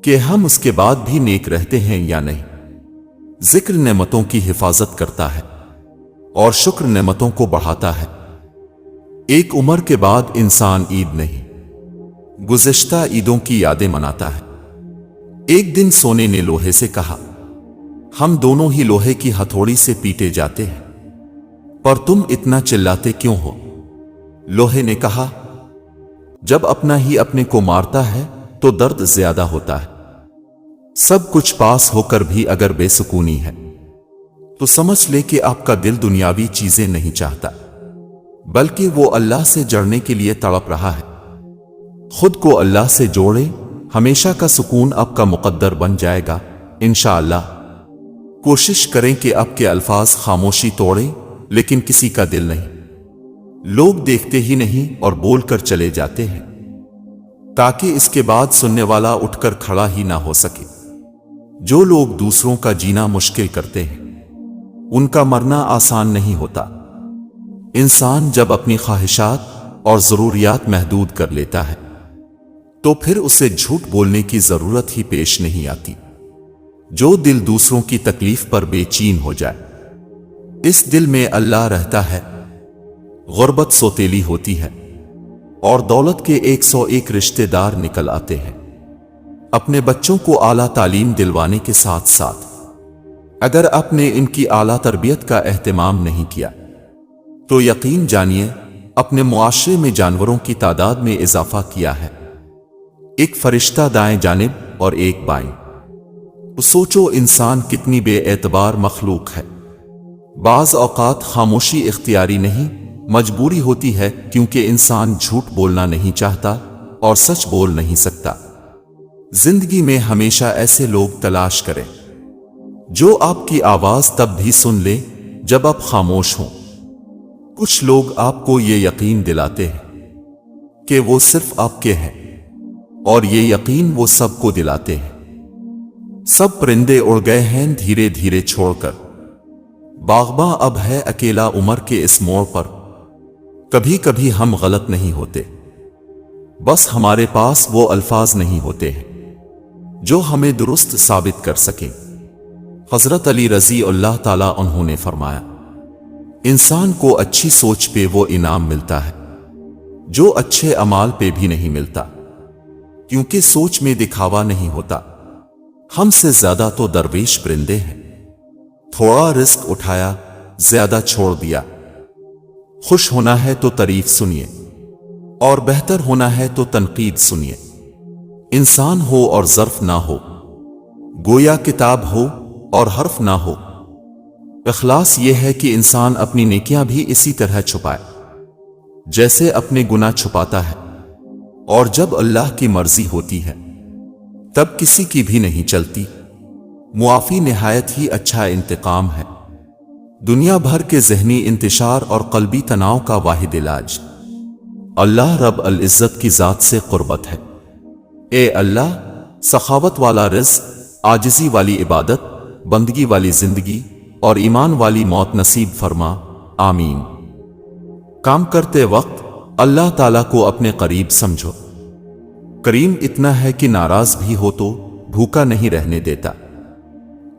کہ ہم اس کے بعد بھی نیک رہتے ہیں یا نہیں۔ ذکر نعمتوں کی حفاظت کرتا ہے اور شکر نعمتوں کو بڑھاتا ہے۔ ایک عمر کے بعد انسان عید نہیں، گزشتہ عیدوں کی یادیں مناتا ہے۔ ایک دن سونے نے لوہے سے کہا، ہم دونوں ہی لوہے کی ہتھوڑی سے پیٹے جاتے ہیں، پر تم اتنا چلاتے کیوں ہو؟ لوہے نے کہا، جب اپنا ہی اپنے کو مارتا ہے تو درد زیادہ ہوتا ہے۔ سب کچھ پاس ہو کر بھی اگر بے سکونی ہے تو سمجھ لے کہ آپ کا دل دنیاوی چیزیں نہیں چاہتا۔ بلکہ وہ اللہ سے جڑنے کے لیے تڑپ رہا ہے۔ خود کو اللہ سے جوڑے، ہمیشہ کا سکون اب کا مقدر بن جائے گا انشاءاللہ۔ کوشش کریں کہ اب کے الفاظ خاموشی توڑیں، لیکن کسی کا دل نہیں۔ لوگ دیکھتے ہی نہیں اور بول کر چلے جاتے ہیں، تاکہ اس کے بعد سننے والا اٹھ کر کھڑا ہی نہ ہو سکے۔ جو لوگ دوسروں کا جینا مشکل کرتے ہیں، ان کا مرنا آسان نہیں ہوتا۔ انسان جب اپنی خواہشات اور ضروریات محدود کر لیتا ہے تو پھر اسے جھوٹ بولنے کی ضرورت ہی پیش نہیں آتی۔ جو دل دوسروں کی تکلیف پر بے چین ہو جائے، اس دل میں اللہ رہتا ہے۔ غربت سوتیلی ہوتی ہے اور دولت کے 101 رشتے دار نکل آتے ہیں۔ اپنے بچوں کو اعلیٰ تعلیم دلوانے کے ساتھ ساتھ اگر آپ نے ان کی اعلیٰ تربیت کا اہتمام نہیں کیا تو یقین جانیے اپنے معاشرے میں جانوروں کی تعداد میں اضافہ کیا ہے۔ ایک فرشتہ دائیں جانب اور ایک بائیں۔ سوچو انسان کتنی بے اعتبار مخلوق ہے۔ بعض اوقات خاموشی اختیاری نہیں، مجبوری ہوتی ہے، کیونکہ انسان جھوٹ بولنا نہیں چاہتا اور سچ بول نہیں سکتا۔ زندگی میں ہمیشہ ایسے لوگ تلاش کریں جو آپ کی آواز تب بھی سن لیں جب آپ خاموش ہوں۔ کچھ لوگ آپ کو یہ یقین دلاتے ہیں کہ وہ صرف آپ کے ہیں، اور یہ یقین وہ سب کو دلاتے ہیں۔ سب پرندے اڑ گئے ہیں دھیرے دھیرے چھوڑ کر، باغباں اب ہے اکیلا عمر کے اس موڑ پر۔ کبھی کبھی ہم غلط نہیں ہوتے، بس ہمارے پاس وہ الفاظ نہیں ہوتے ہیں جو ہمیں درست ثابت کر سکیں۔ حضرت علی رضی اللہ تعالیٰ عنہ نے فرمایا، انسان کو اچھی سوچ پہ وہ انعام ملتا ہے جو اچھے اعمال پہ بھی نہیں ملتا، کیونکہ سوچ میں دکھاوا نہیں ہوتا۔ ہم سے زیادہ تو درویش پرندے ہیں، تھوڑا رزق اٹھایا، زیادہ چھوڑ دیا۔ خوش ہونا ہے تو تعریف سنیے، اور بہتر ہونا ہے تو تنقید سنیے۔ انسان ہو اور ظرف نہ ہو، گویا کتاب ہو اور حرف نہ ہو۔ اخلاص یہ ہے کہ انسان اپنی نیکیاں بھی اسی طرح چھپائے جیسے اپنے گناہ چھپاتا ہے، اور جب اللہ کی مرضی ہوتی ہے تب کسی کی بھی نہیں چلتی۔ معافی نہایت ہی اچھا انتقام ہے، دنیا بھر کے ذہنی انتشار اور قلبی تناؤ کا واحد علاج۔ اللہ رب العزت کی ذات سے قربت ہے۔ اے اللہ، سخاوت والا رزق، عاجزی والی عبادت، بندگی والی زندگی اور ایمان والی موت نصیب فرما، آمین۔ کام کرتے وقت اللہ تعالیٰ کو اپنے قریب سمجھو۔ کریم اتنا ہے کہ ناراض بھی ہو تو بھوکا نہیں رہنے دیتا۔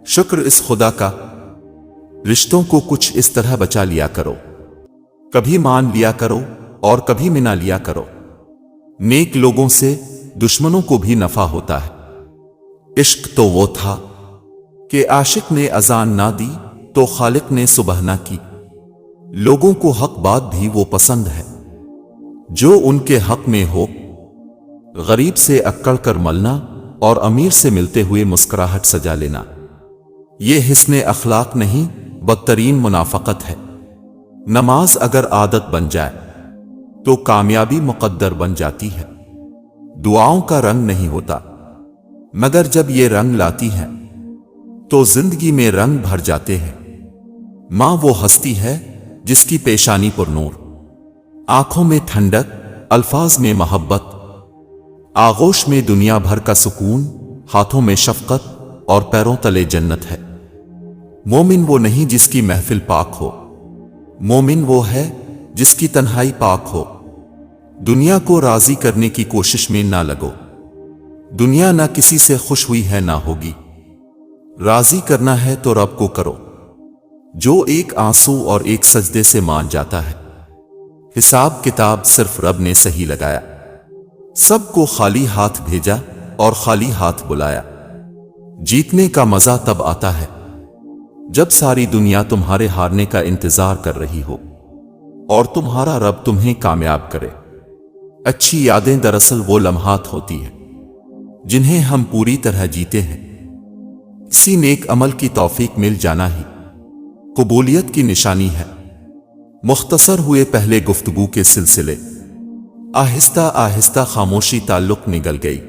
شکر اس خدا کا، رشتوں کو کچھ اس طرح بچا لیا کرو، کبھی مان لیا کرو اور کبھی منا لیا کرو۔ نیک لوگوں سے دشمنوں کو بھی نفع ہوتا ہے۔ عشق تو وہ تھا کہ عاشق نے اذان نہ دی تو خالق نے صبح نہ کی۔ لوگوں کو حق بات بھی وہ پسند ہے جو ان کے حق میں ہو۔ غریب سے اکڑ کر ملنا اور امیر سے ملتے ہوئے مسکراہٹ سجا لینا، یہ حسن اخلاق نہیں، بدترین منافقت ہے۔ نماز اگر عادت بن جائے تو کامیابی مقدر بن جاتی ہے۔ دعاؤں کا رنگ نہیں ہوتا، مگر جب یہ رنگ لاتی ہیں تو زندگی میں رنگ بھر جاتے ہیں۔ ماں وہ ہستی ہے جس کی پیشانی پر نور، آنکھوں میں ٹھنڈک، الفاظ میں محبت، آغوش میں دنیا بھر کا سکون، ہاتھوں میں شفقت اور پیروں تلے جنت ہے۔ مومن وہ نہیں جس کی محفل پاک ہو، مومن وہ ہے جس کی تنہائی پاک ہو۔ دنیا کو راضی کرنے کی کوشش میں نہ لگو، دنیا نہ کسی سے خوش ہوئی ہے نہ ہوگی۔ راضی کرنا ہے تو رب کو کرو، جو ایک آنسو اور ایک سجدے سے مان جاتا ہے۔ حساب کتاب صرف رب نے صحیح لگایا، سب کو خالی ہاتھ بھیجا اور خالی ہاتھ بلایا۔ جیتنے کا مزہ تب آتا ہے جب ساری دنیا تمہارے ہارنے کا انتظار کر رہی ہو اور تمہارا رب تمہیں کامیاب کرے۔ اچھی یادیں دراصل وہ لمحات ہوتی ہیں جنہیں ہم پوری طرح جیتے ہیں۔ کسی نیک عمل کی توفیق مل جانا ہی قبولیت کی نشانی ہے۔ مختصر ہوئے پہلے گفتگو کے سلسلے۔ آہستہ آہستہ خاموشی تعلق نگل گئی۔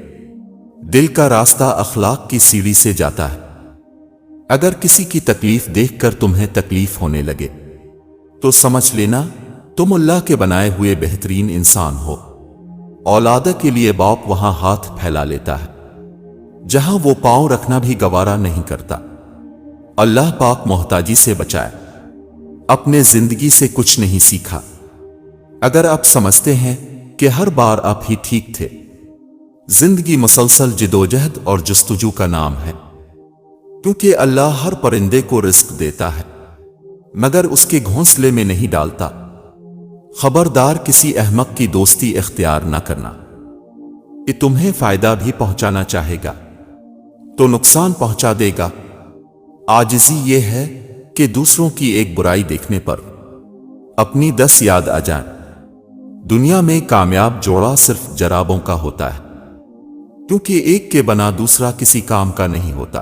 دل کا راستہ اخلاق کی سیڑھی سے جاتا ہے۔ اگر کسی کی تکلیف دیکھ کر تمہیں تکلیف ہونے لگے تو سمجھ لینا تم اللہ کے بنائے ہوئے بہترین انسان ہو۔ اولاد کے لیے باپ وہاں ہاتھ پھیلا لیتا ہے جہاں وہ پاؤں رکھنا بھی گوارا نہیں کرتا۔ اللہ پاک محتاجی سے بچائے۔ اپنے زندگی سے کچھ نہیں سیکھا۔ اگر آپ سمجھتے ہیں کہ ہر بار آپ ہی ٹھیک تھے، زندگی مسلسل جدوجہد اور جستجو کا نام ہے، کیونکہ اللہ ہر پرندے کو رزق دیتا ہے مگر اس کے گھونسلے میں نہیں ڈالتا۔ خبردار کسی احمق کی دوستی اختیار نہ کرنا۔ کہ تمہیں فائدہ بھی پہنچانا چاہے گا تو نقصان پہنچا دے گا۔ عاجزی یہ ہے کہ دوسروں کی ایک برائی دیکھنے پر اپنی 10 یاد آ جائیں۔ دنیا میں کامیاب جوڑا صرف جرابوں کا ہوتا ہے، کیونکہ ایک کے بنا دوسرا کسی کام کا نہیں ہوتا۔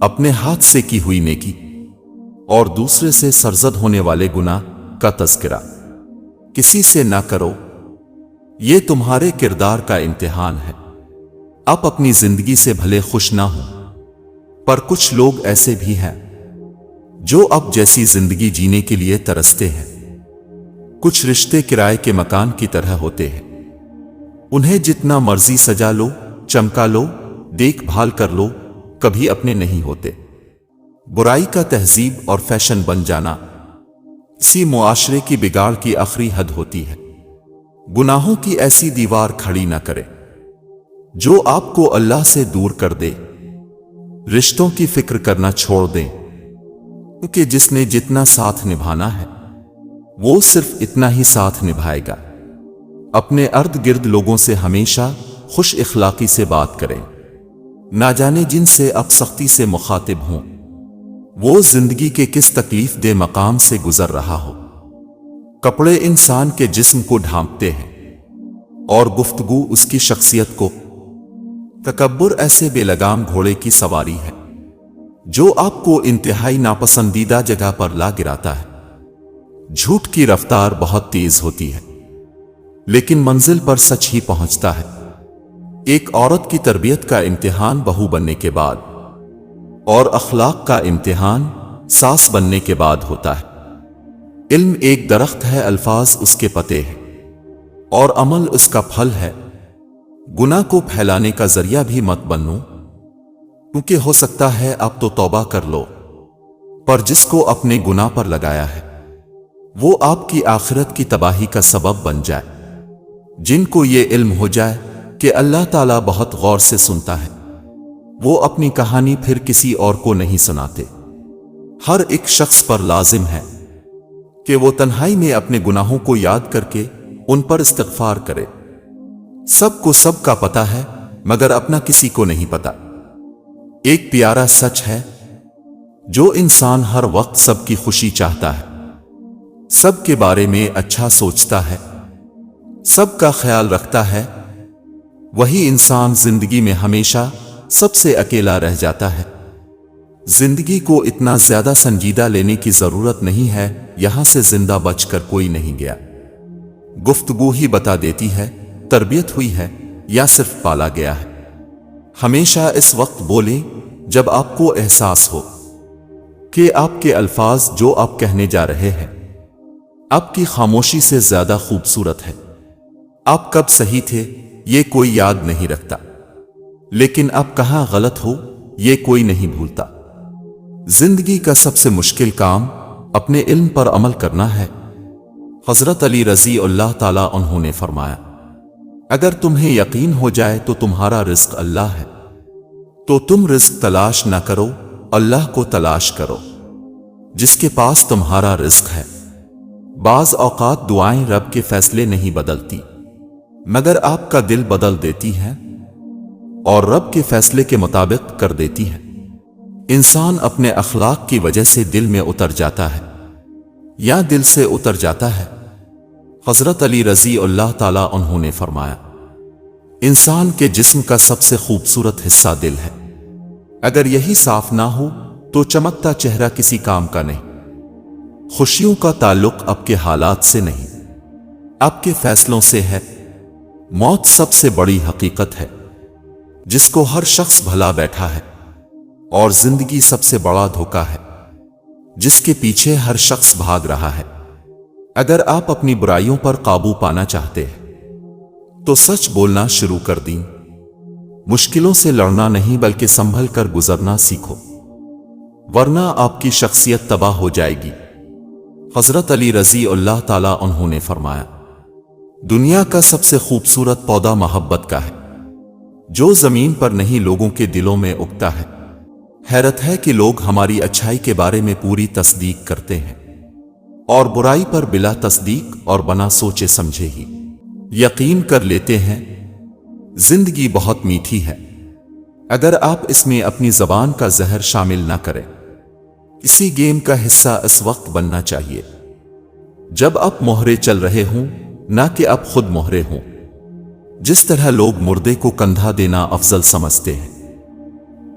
اپنے ہاتھ سے کی ہوئی نیکی اور دوسرے سے سرزد ہونے والے گناہ کا تذکرہ کسی سے نہ کرو، یہ تمہارے کردار کا امتحان ہے۔ آپ اپنی زندگی سے بھلے خوش نہ ہوں، پر کچھ لوگ ایسے بھی ہیں جو اب جیسی زندگی جینے کے لیے ترستے ہیں۔ کچھ رشتے کرائے کے مکان کی طرح ہوتے ہیں، انہیں جتنا مرضی سجا لو، چمکا لو، دیکھ بھال کر لو، کبھی اپنے نہیں ہوتے۔ برائی کا تہذیب اور فیشن بن جانا کسی معاشرے کی بگاڑ کی آخری حد ہوتی ہے۔ گناہوں کی ایسی دیوار کھڑی نہ کرے جو آپ کو اللہ سے دور کر دے۔ رشتوں کی فکر کرنا چھوڑ دیں، کیونکہ جس نے جتنا ساتھ نبھانا ہے وہ صرف اتنا ہی ساتھ نبھائے گا۔ اپنے ارد گرد لوگوں سے ہمیشہ خوش اخلاقی سے بات کریں۔ نہ جانے جن سے آپ سختی سے مخاطب ہوں وہ زندگی کے کس تکلیف دہ مقام سے گزر رہا ہو۔ کپڑے انسان کے جسم کو ڈھانپتے ہیں اور گفتگو اس کی شخصیت کو۔ تکبر ایسے بے لگام گھوڑے کی سواری ہے جو آپ کو انتہائی ناپسندیدہ جگہ پر لا گراتا ہے۔ جھوٹ کی رفتار بہت تیز ہوتی ہے لیکن منزل پر سچ ہی پہنچتا ہے۔ ایک عورت کی تربیت کا امتحان بہو بننے کے بعد اور اخلاق کا امتحان ساس بننے کے بعد ہوتا ہے۔ علم ایک درخت ہے، الفاظ اس کے پتے ہیں اور عمل اس کا پھل ہے۔ گناہ کو پھیلانے کا ذریعہ بھی مت بنو، کیونکہ ہو سکتا ہے اب تو توبہ کر لو، پر جس کو اپنے گناہ پر لگایا ہے وہ آپ کی آخرت کی تباہی کا سبب بن جائے۔ جن کو یہ علم ہو جائے کہ اللہ تعالیٰ بہت غور سے سنتا ہے، وہ اپنی کہانی پھر کسی اور کو نہیں سناتے۔ ہر ایک شخص پر لازم ہے کہ وہ تنہائی میں اپنے گناہوں کو یاد کر کے ان پر استغفار کرے۔ سب کو سب کا پتہ ہے مگر اپنا کسی کو نہیں پتا۔ ایک پیارا سچ ہے، جو انسان ہر وقت سب کی خوشی چاہتا ہے، سب کے بارے میں اچھا سوچتا ہے، سب کا خیال رکھتا ہے، وہی انسان زندگی میں ہمیشہ سب سے اکیلا رہ جاتا ہے۔ زندگی کو اتنا زیادہ سنجیدہ لینے کی ضرورت نہیں ہے، یہاں سے زندہ بچ کر کوئی نہیں گیا۔ گفتگو ہی بتا دیتی ہے تربیت ہوئی ہے یا صرف پالا گیا ہے۔ ہمیشہ اس وقت بولیں جب آپ کو احساس ہو کہ آپ کے الفاظ جو آپ کہنے جا رہے ہیں آپ کی خاموشی سے زیادہ خوبصورت ہے۔ آپ کب صحیح تھے یہ کوئی یاد نہیں رکھتا، لیکن اب کہاں غلط ہو یہ کوئی نہیں بھولتا۔ زندگی کا سب سے مشکل کام اپنے علم پر عمل کرنا ہے۔ حضرت علی رضی اللہ تعالیٰ عنہ نے فرمایا، اگر تمہیں یقین ہو جائے تو تمہارا رزق اللہ ہے تو تم رزق تلاش نہ کرو، اللہ کو تلاش کرو جس کے پاس تمہارا رزق ہے۔ بعض اوقات دعائیں رب کے فیصلے نہیں بدلتی مگر آپ کا دل بدل دیتی ہیں اور رب کے فیصلے کے مطابق کر دیتی ہیں۔ انسان اپنے اخلاق کی وجہ سے دل میں اتر جاتا ہے یا دل سے اتر جاتا ہے۔ حضرت علی رضی اللہ تعالیٰ عنہ نے فرمایا، انسان کے جسم کا سب سے خوبصورت حصہ دل ہے، اگر یہی صاف نہ ہو تو چمکتا چہرہ کسی کام کا نہیں۔ خوشیوں کا تعلق آپ کے حالات سے نہیں، آپ کے فیصلوں سے ہے۔ موت سب سے بڑی حقیقت ہے جس کو ہر شخص بھلا بیٹھا ہے، اور زندگی سب سے بڑا دھوکہ ہے جس کے پیچھے ہر شخص بھاگ رہا ہے۔ اگر آپ اپنی برائیوں پر قابو پانا چاہتے ہیں تو سچ بولنا شروع کر دیں۔ مشکلوں سے لڑنا نہیں بلکہ سنبھل کر گزرنا سیکھو، ورنہ آپ کی شخصیت تباہ ہو جائے گی۔ حضرت علی رضی اللہ تعالیٰ عنہ نے فرمایا، دنیا کا سب سے خوبصورت پودا محبت کا ہے، جو زمین پر نہیں لوگوں کے دلوں میں اگتا ہے۔ حیرت ہے کہ لوگ ہماری اچھائی کے بارے میں پوری تصدیق کرتے ہیں اور برائی پر بلا تصدیق اور بنا سوچے سمجھے ہی یقین کر لیتے ہیں۔ زندگی بہت میٹھی ہے اگر آپ اس میں اپنی زبان کا زہر شامل نہ کریں۔ اسی گیم کا حصہ اس وقت بننا چاہیے جب آپ مہرے چل رہے ہوں، نہ کہ آپ خود مہرے ہوں۔ جس طرح لوگ مردے کو کندھا دینا افضل سمجھتے ہیں،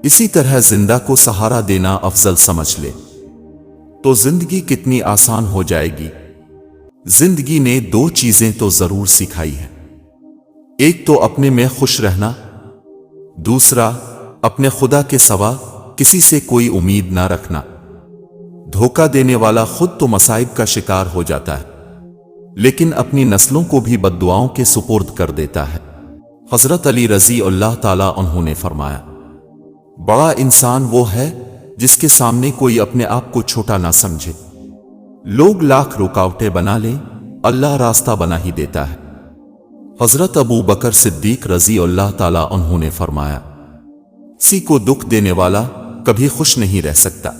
اسی طرح زندہ کو سہارا دینا افضل سمجھ لے تو زندگی کتنی آسان ہو جائے گی۔ زندگی نے دو چیزیں تو ضرور سکھائی ہیں، ایک تو اپنے میں خوش رہنا، دوسرا اپنے خدا کے سوا کسی سے کوئی امید نہ رکھنا۔ دھوکہ دینے والا خود تو مصائب کا شکار ہو جاتا ہے، لیکن اپنی نسلوں کو بھی بددعاؤں کے سپرد کر دیتا ہے۔ حضرت علی رضی اللہ تعالیٰ عنہ نے فرمایا، بڑا انسان وہ ہے جس کے سامنے کوئی اپنے آپ کو چھوٹا نہ سمجھے۔ لوگ لاکھ رکاوٹیں بنا لیں، اللہ راستہ بنا ہی دیتا ہے۔ حضرت ابو بکر صدیق رضی اللہ تعالیٰ عنہ نے فرمایا، کسی کو دکھ دینے والا کبھی خوش نہیں رہ سکتا۔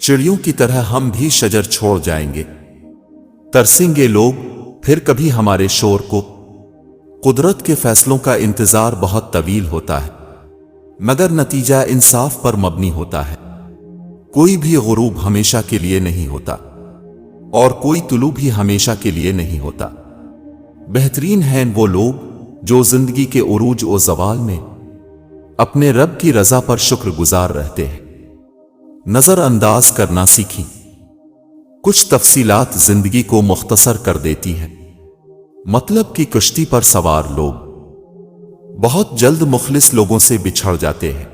چڑیوں کی طرح ہم بھی شجر چھوڑ جائیں گے، ترسیں گے لوگ پھر کبھی ہمارے شور کو۔ قدرت کے فیصلوں کا انتظار بہت طویل ہوتا ہے، مگر نتیجہ انصاف پر مبنی ہوتا ہے۔ کوئی بھی غروب ہمیشہ کے لیے نہیں ہوتا اور کوئی طلوع بھی ہمیشہ کے لیے نہیں ہوتا۔ بہترین ہیں وہ لوگ جو زندگی کے عروج و زوال میں اپنے رب کی رضا پر شکر گزار رہتے ہیں۔ نظر انداز کرنا سیکھیں۔ کچھ تفصیلات زندگی کو مختصر کر دیتی ہیں۔ مطلب کی کشتی پر سوار لوگ بہت جلد مخلص لوگوں سے بچھڑ جاتے ہیں۔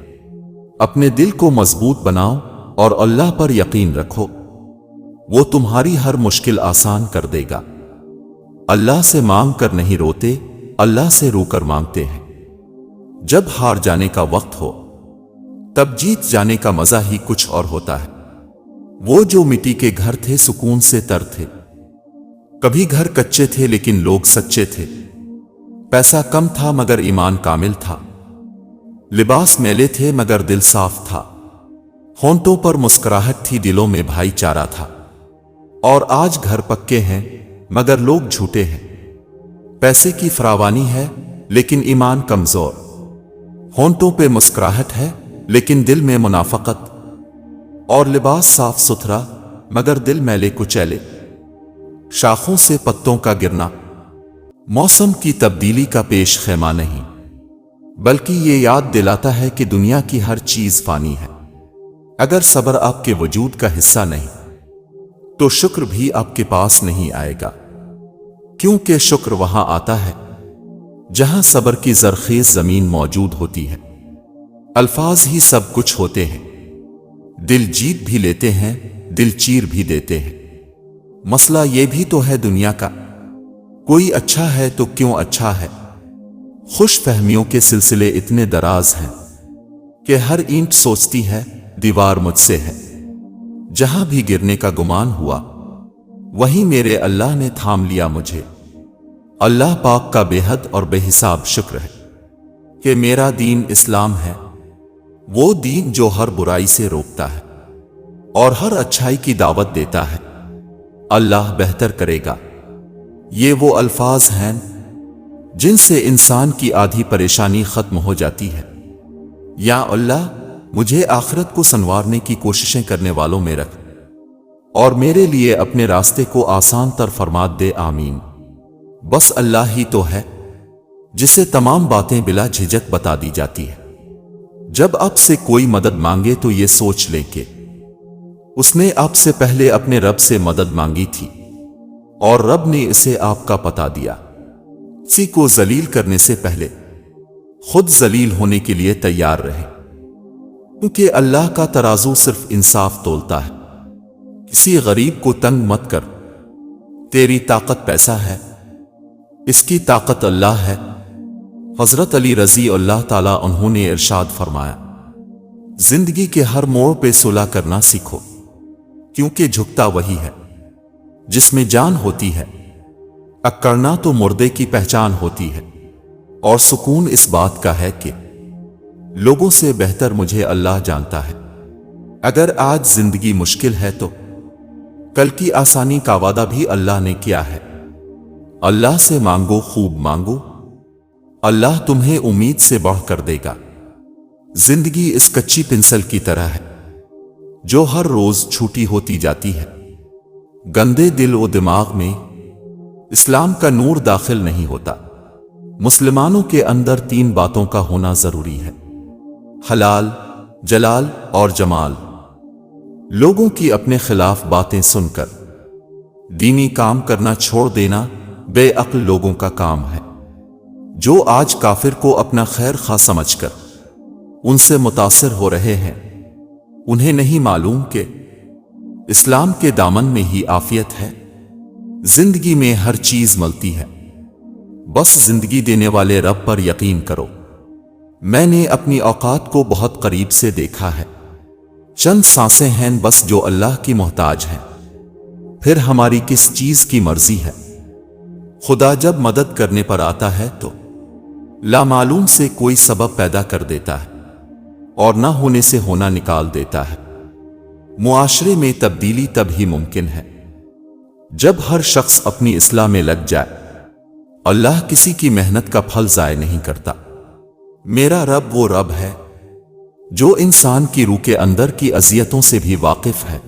اپنے دل کو مضبوط بناؤ اور اللہ پر یقین رکھو، وہ تمہاری ہر مشکل آسان کر دے گا۔ اللہ سے مانگ کر نہیں روتے، اللہ سے رو کر مانگتے ہیں۔ جب ہار جانے کا وقت ہو تب جیت جانے کا مزہ ہی کچھ اور ہوتا ہے۔ وہ جو مٹی کے گھر تھے سکون سے تر تھے، کبھی گھر کچے تھے لیکن لوگ سچے تھے، پیسہ کم تھا مگر ایمان کامل تھا، لباس میلے تھے مگر دل صاف تھا، ہونٹوں پر مسکراہٹ تھی دلوں میں بھائی چارہ تھا۔ اور آج گھر پکے ہیں مگر لوگ جھوٹے ہیں، پیسے کی فراوانی ہے لیکن ایمان کمزور، ہونٹوں پہ مسکراہٹ ہے لیکن دل میں منافقت، اور لباس صاف ستھرا مگر دل میلے کچیلے۔ شاخوں سے پتوں کا گرنا موسم کی تبدیلی کا پیش خیمہ نہیں، بلکہ یہ یاد دلاتا ہے کہ دنیا کی ہر چیز فانی ہے۔ اگر صبر آپ کے وجود کا حصہ نہیں تو شکر بھی آپ کے پاس نہیں آئے گا، کیونکہ شکر وہاں آتا ہے جہاں صبر کی زرخیز زمین موجود ہوتی ہے۔ الفاظ ہی سب کچھ ہوتے ہیں، دل جیت بھی لیتے ہیں، دل چیر بھی دیتے ہیں۔ مسئلہ یہ بھی تو ہے دنیا کا، کوئی اچھا ہے تو کیوں اچھا ہے؟ خوش فہمیوں کے سلسلے اتنے دراز ہیں کہ ہر اینٹ سوچتی ہے دیوار مجھ سے ہے۔ جہاں بھی گرنے کا گمان ہوا وہیں میرے اللہ نے تھام لیا مجھے۔ اللہ پاک کا بے حد اور بے حساب شکر ہے کہ میرا دین اسلام ہے، وہ دین جو ہر برائی سے روکتا ہے اور ہر اچھائی کی دعوت دیتا ہے۔ اللہ بہتر کرے گا، یہ وہ الفاظ ہیں جن سے انسان کی آدھی پریشانی ختم ہو جاتی ہے۔ یا اللہ مجھے آخرت کو سنوارنے کی کوششیں کرنے والوں میں رکھ اور میرے لیے اپنے راستے کو آسان تر فرما دے، آمین۔ بس اللہ ہی تو ہے جسے تمام باتیں بلا جھجک بتا دی جاتی ہے۔ جب آپ سے کوئی مدد مانگے تو یہ سوچ لیں کہ اس نے آپ سے پہلے اپنے رب سے مدد مانگی تھی اور رب نے اسے آپ کا پتہ دیا۔ کسی کو ذلیل کرنے سے پہلے خود ذلیل ہونے کے لیے تیار رہے، کیونکہ اللہ کا ترازو صرف انصاف تولتا ہے۔ کسی غریب کو تنگ مت کر، تیری طاقت پیسہ ہے، اس کی طاقت اللہ ہے۔ حضرت علی رضی اللہ تعالیٰ عنہ نے ارشاد فرمایا، زندگی کے ہر موڑ پہ صلح کرنا سیکھو، کیونکہ جھکتا وہی ہے جس میں جان ہوتی ہے، اکڑنا تو مردے کی پہچان ہوتی ہے۔ اور سکون اس بات کا ہے کہ لوگوں سے بہتر مجھے اللہ جانتا ہے۔ اگر آج زندگی مشکل ہے تو کل کی آسانی کا وعدہ بھی اللہ نے کیا ہے۔ اللہ سے مانگو، خوب مانگو، اللہ تمہیں امید سے بڑھ کر دے گا۔ زندگی اس کچی پنسل کی طرح ہے جو ہر روز چھوٹی ہوتی جاتی ہے۔ گندے دل و دماغ میں اسلام کا نور داخل نہیں ہوتا۔ مسلمانوں کے اندر 3 باتوں کا ہونا ضروری ہے: حلال، جلال اور جمال۔ لوگوں کی اپنے خلاف باتیں سن کر دینی کام کرنا چھوڑ دینا بے عقل لوگوں کا کام ہے، جو آج کافر کو اپنا خیر خواہ سمجھ کر ان سے متاثر ہو رہے ہیں۔ انہیں نہیں معلوم کہ اسلام کے دامن میں ہی عافیت ہے۔ زندگی میں ہر چیز ملتی ہے، بس زندگی دینے والے رب پر یقین کرو۔ میں نے اپنی اوقات کو بہت قریب سے دیکھا ہے۔ چند سانسیں ہیں بس جو اللہ کی محتاج ہیں، پھر ہماری کس چیز کی مرضی ہے۔ خدا جب مدد کرنے پر آتا ہے تو لامعلوم سے کوئی سبب پیدا کر دیتا ہے اور نہ ہونے سے ہونا نکال دیتا ہے۔ معاشرے میں تبدیلی تب ہی ممکن ہے جب ہر شخص اپنی اصلاح میں لگ جائے۔ اللہ کسی کی محنت کا پھل ضائع نہیں کرتا۔ میرا رب وہ رب ہے جو انسان کی روح کے اندر کی اذیتوں سے بھی واقف ہے۔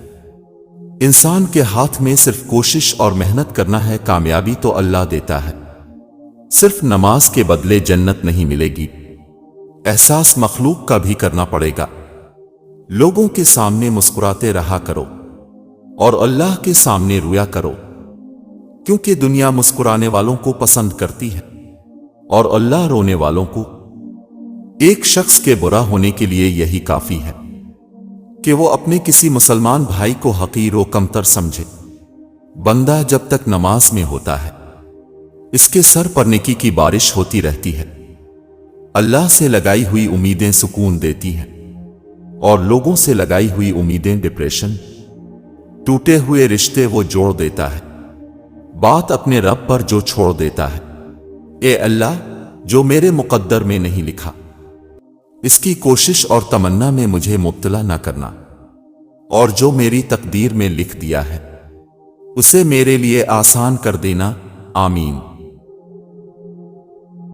انسان کے ہاتھ میں صرف کوشش اور محنت کرنا ہے، کامیابی تو اللہ دیتا ہے۔ صرف نماز کے بدلے جنت نہیں ملے گی، احساس مخلوق کا بھی کرنا پڑے گا۔ لوگوں کے سامنے مسکراتے رہا کرو اور اللہ کے سامنے رویا کرو، کیونکہ دنیا مسکرانے والوں کو پسند کرتی ہے اور اللہ رونے والوں کو۔ ایک شخص کے برا ہونے کے لیے یہی کافی ہے کہ وہ اپنے کسی مسلمان بھائی کو حقیر و کمتر سمجھے۔ بندہ جب تک نماز میں ہوتا ہے اس کے سر پر نیکی کی بارش ہوتی رہتی ہے۔ اللہ سے لگائی ہوئی امیدیں سکون دیتی ہیں اور لوگوں سے لگائی ہوئی امیدیں ڈپریشن۔ ٹوٹے ہوئے رشتے وہ جوڑ دیتا ہے، بات اپنے رب پر جو چھوڑ دیتا ہے۔ اے اللہ، جو میرے مقدر میں نہیں لکھا اس کی کوشش اور تمنا میں مجھے مبتلا نہ کرنا، اور جو میری تقدیر میں لکھ دیا ہے اسے میرے لیے آسان کر دینا۔ آمین۔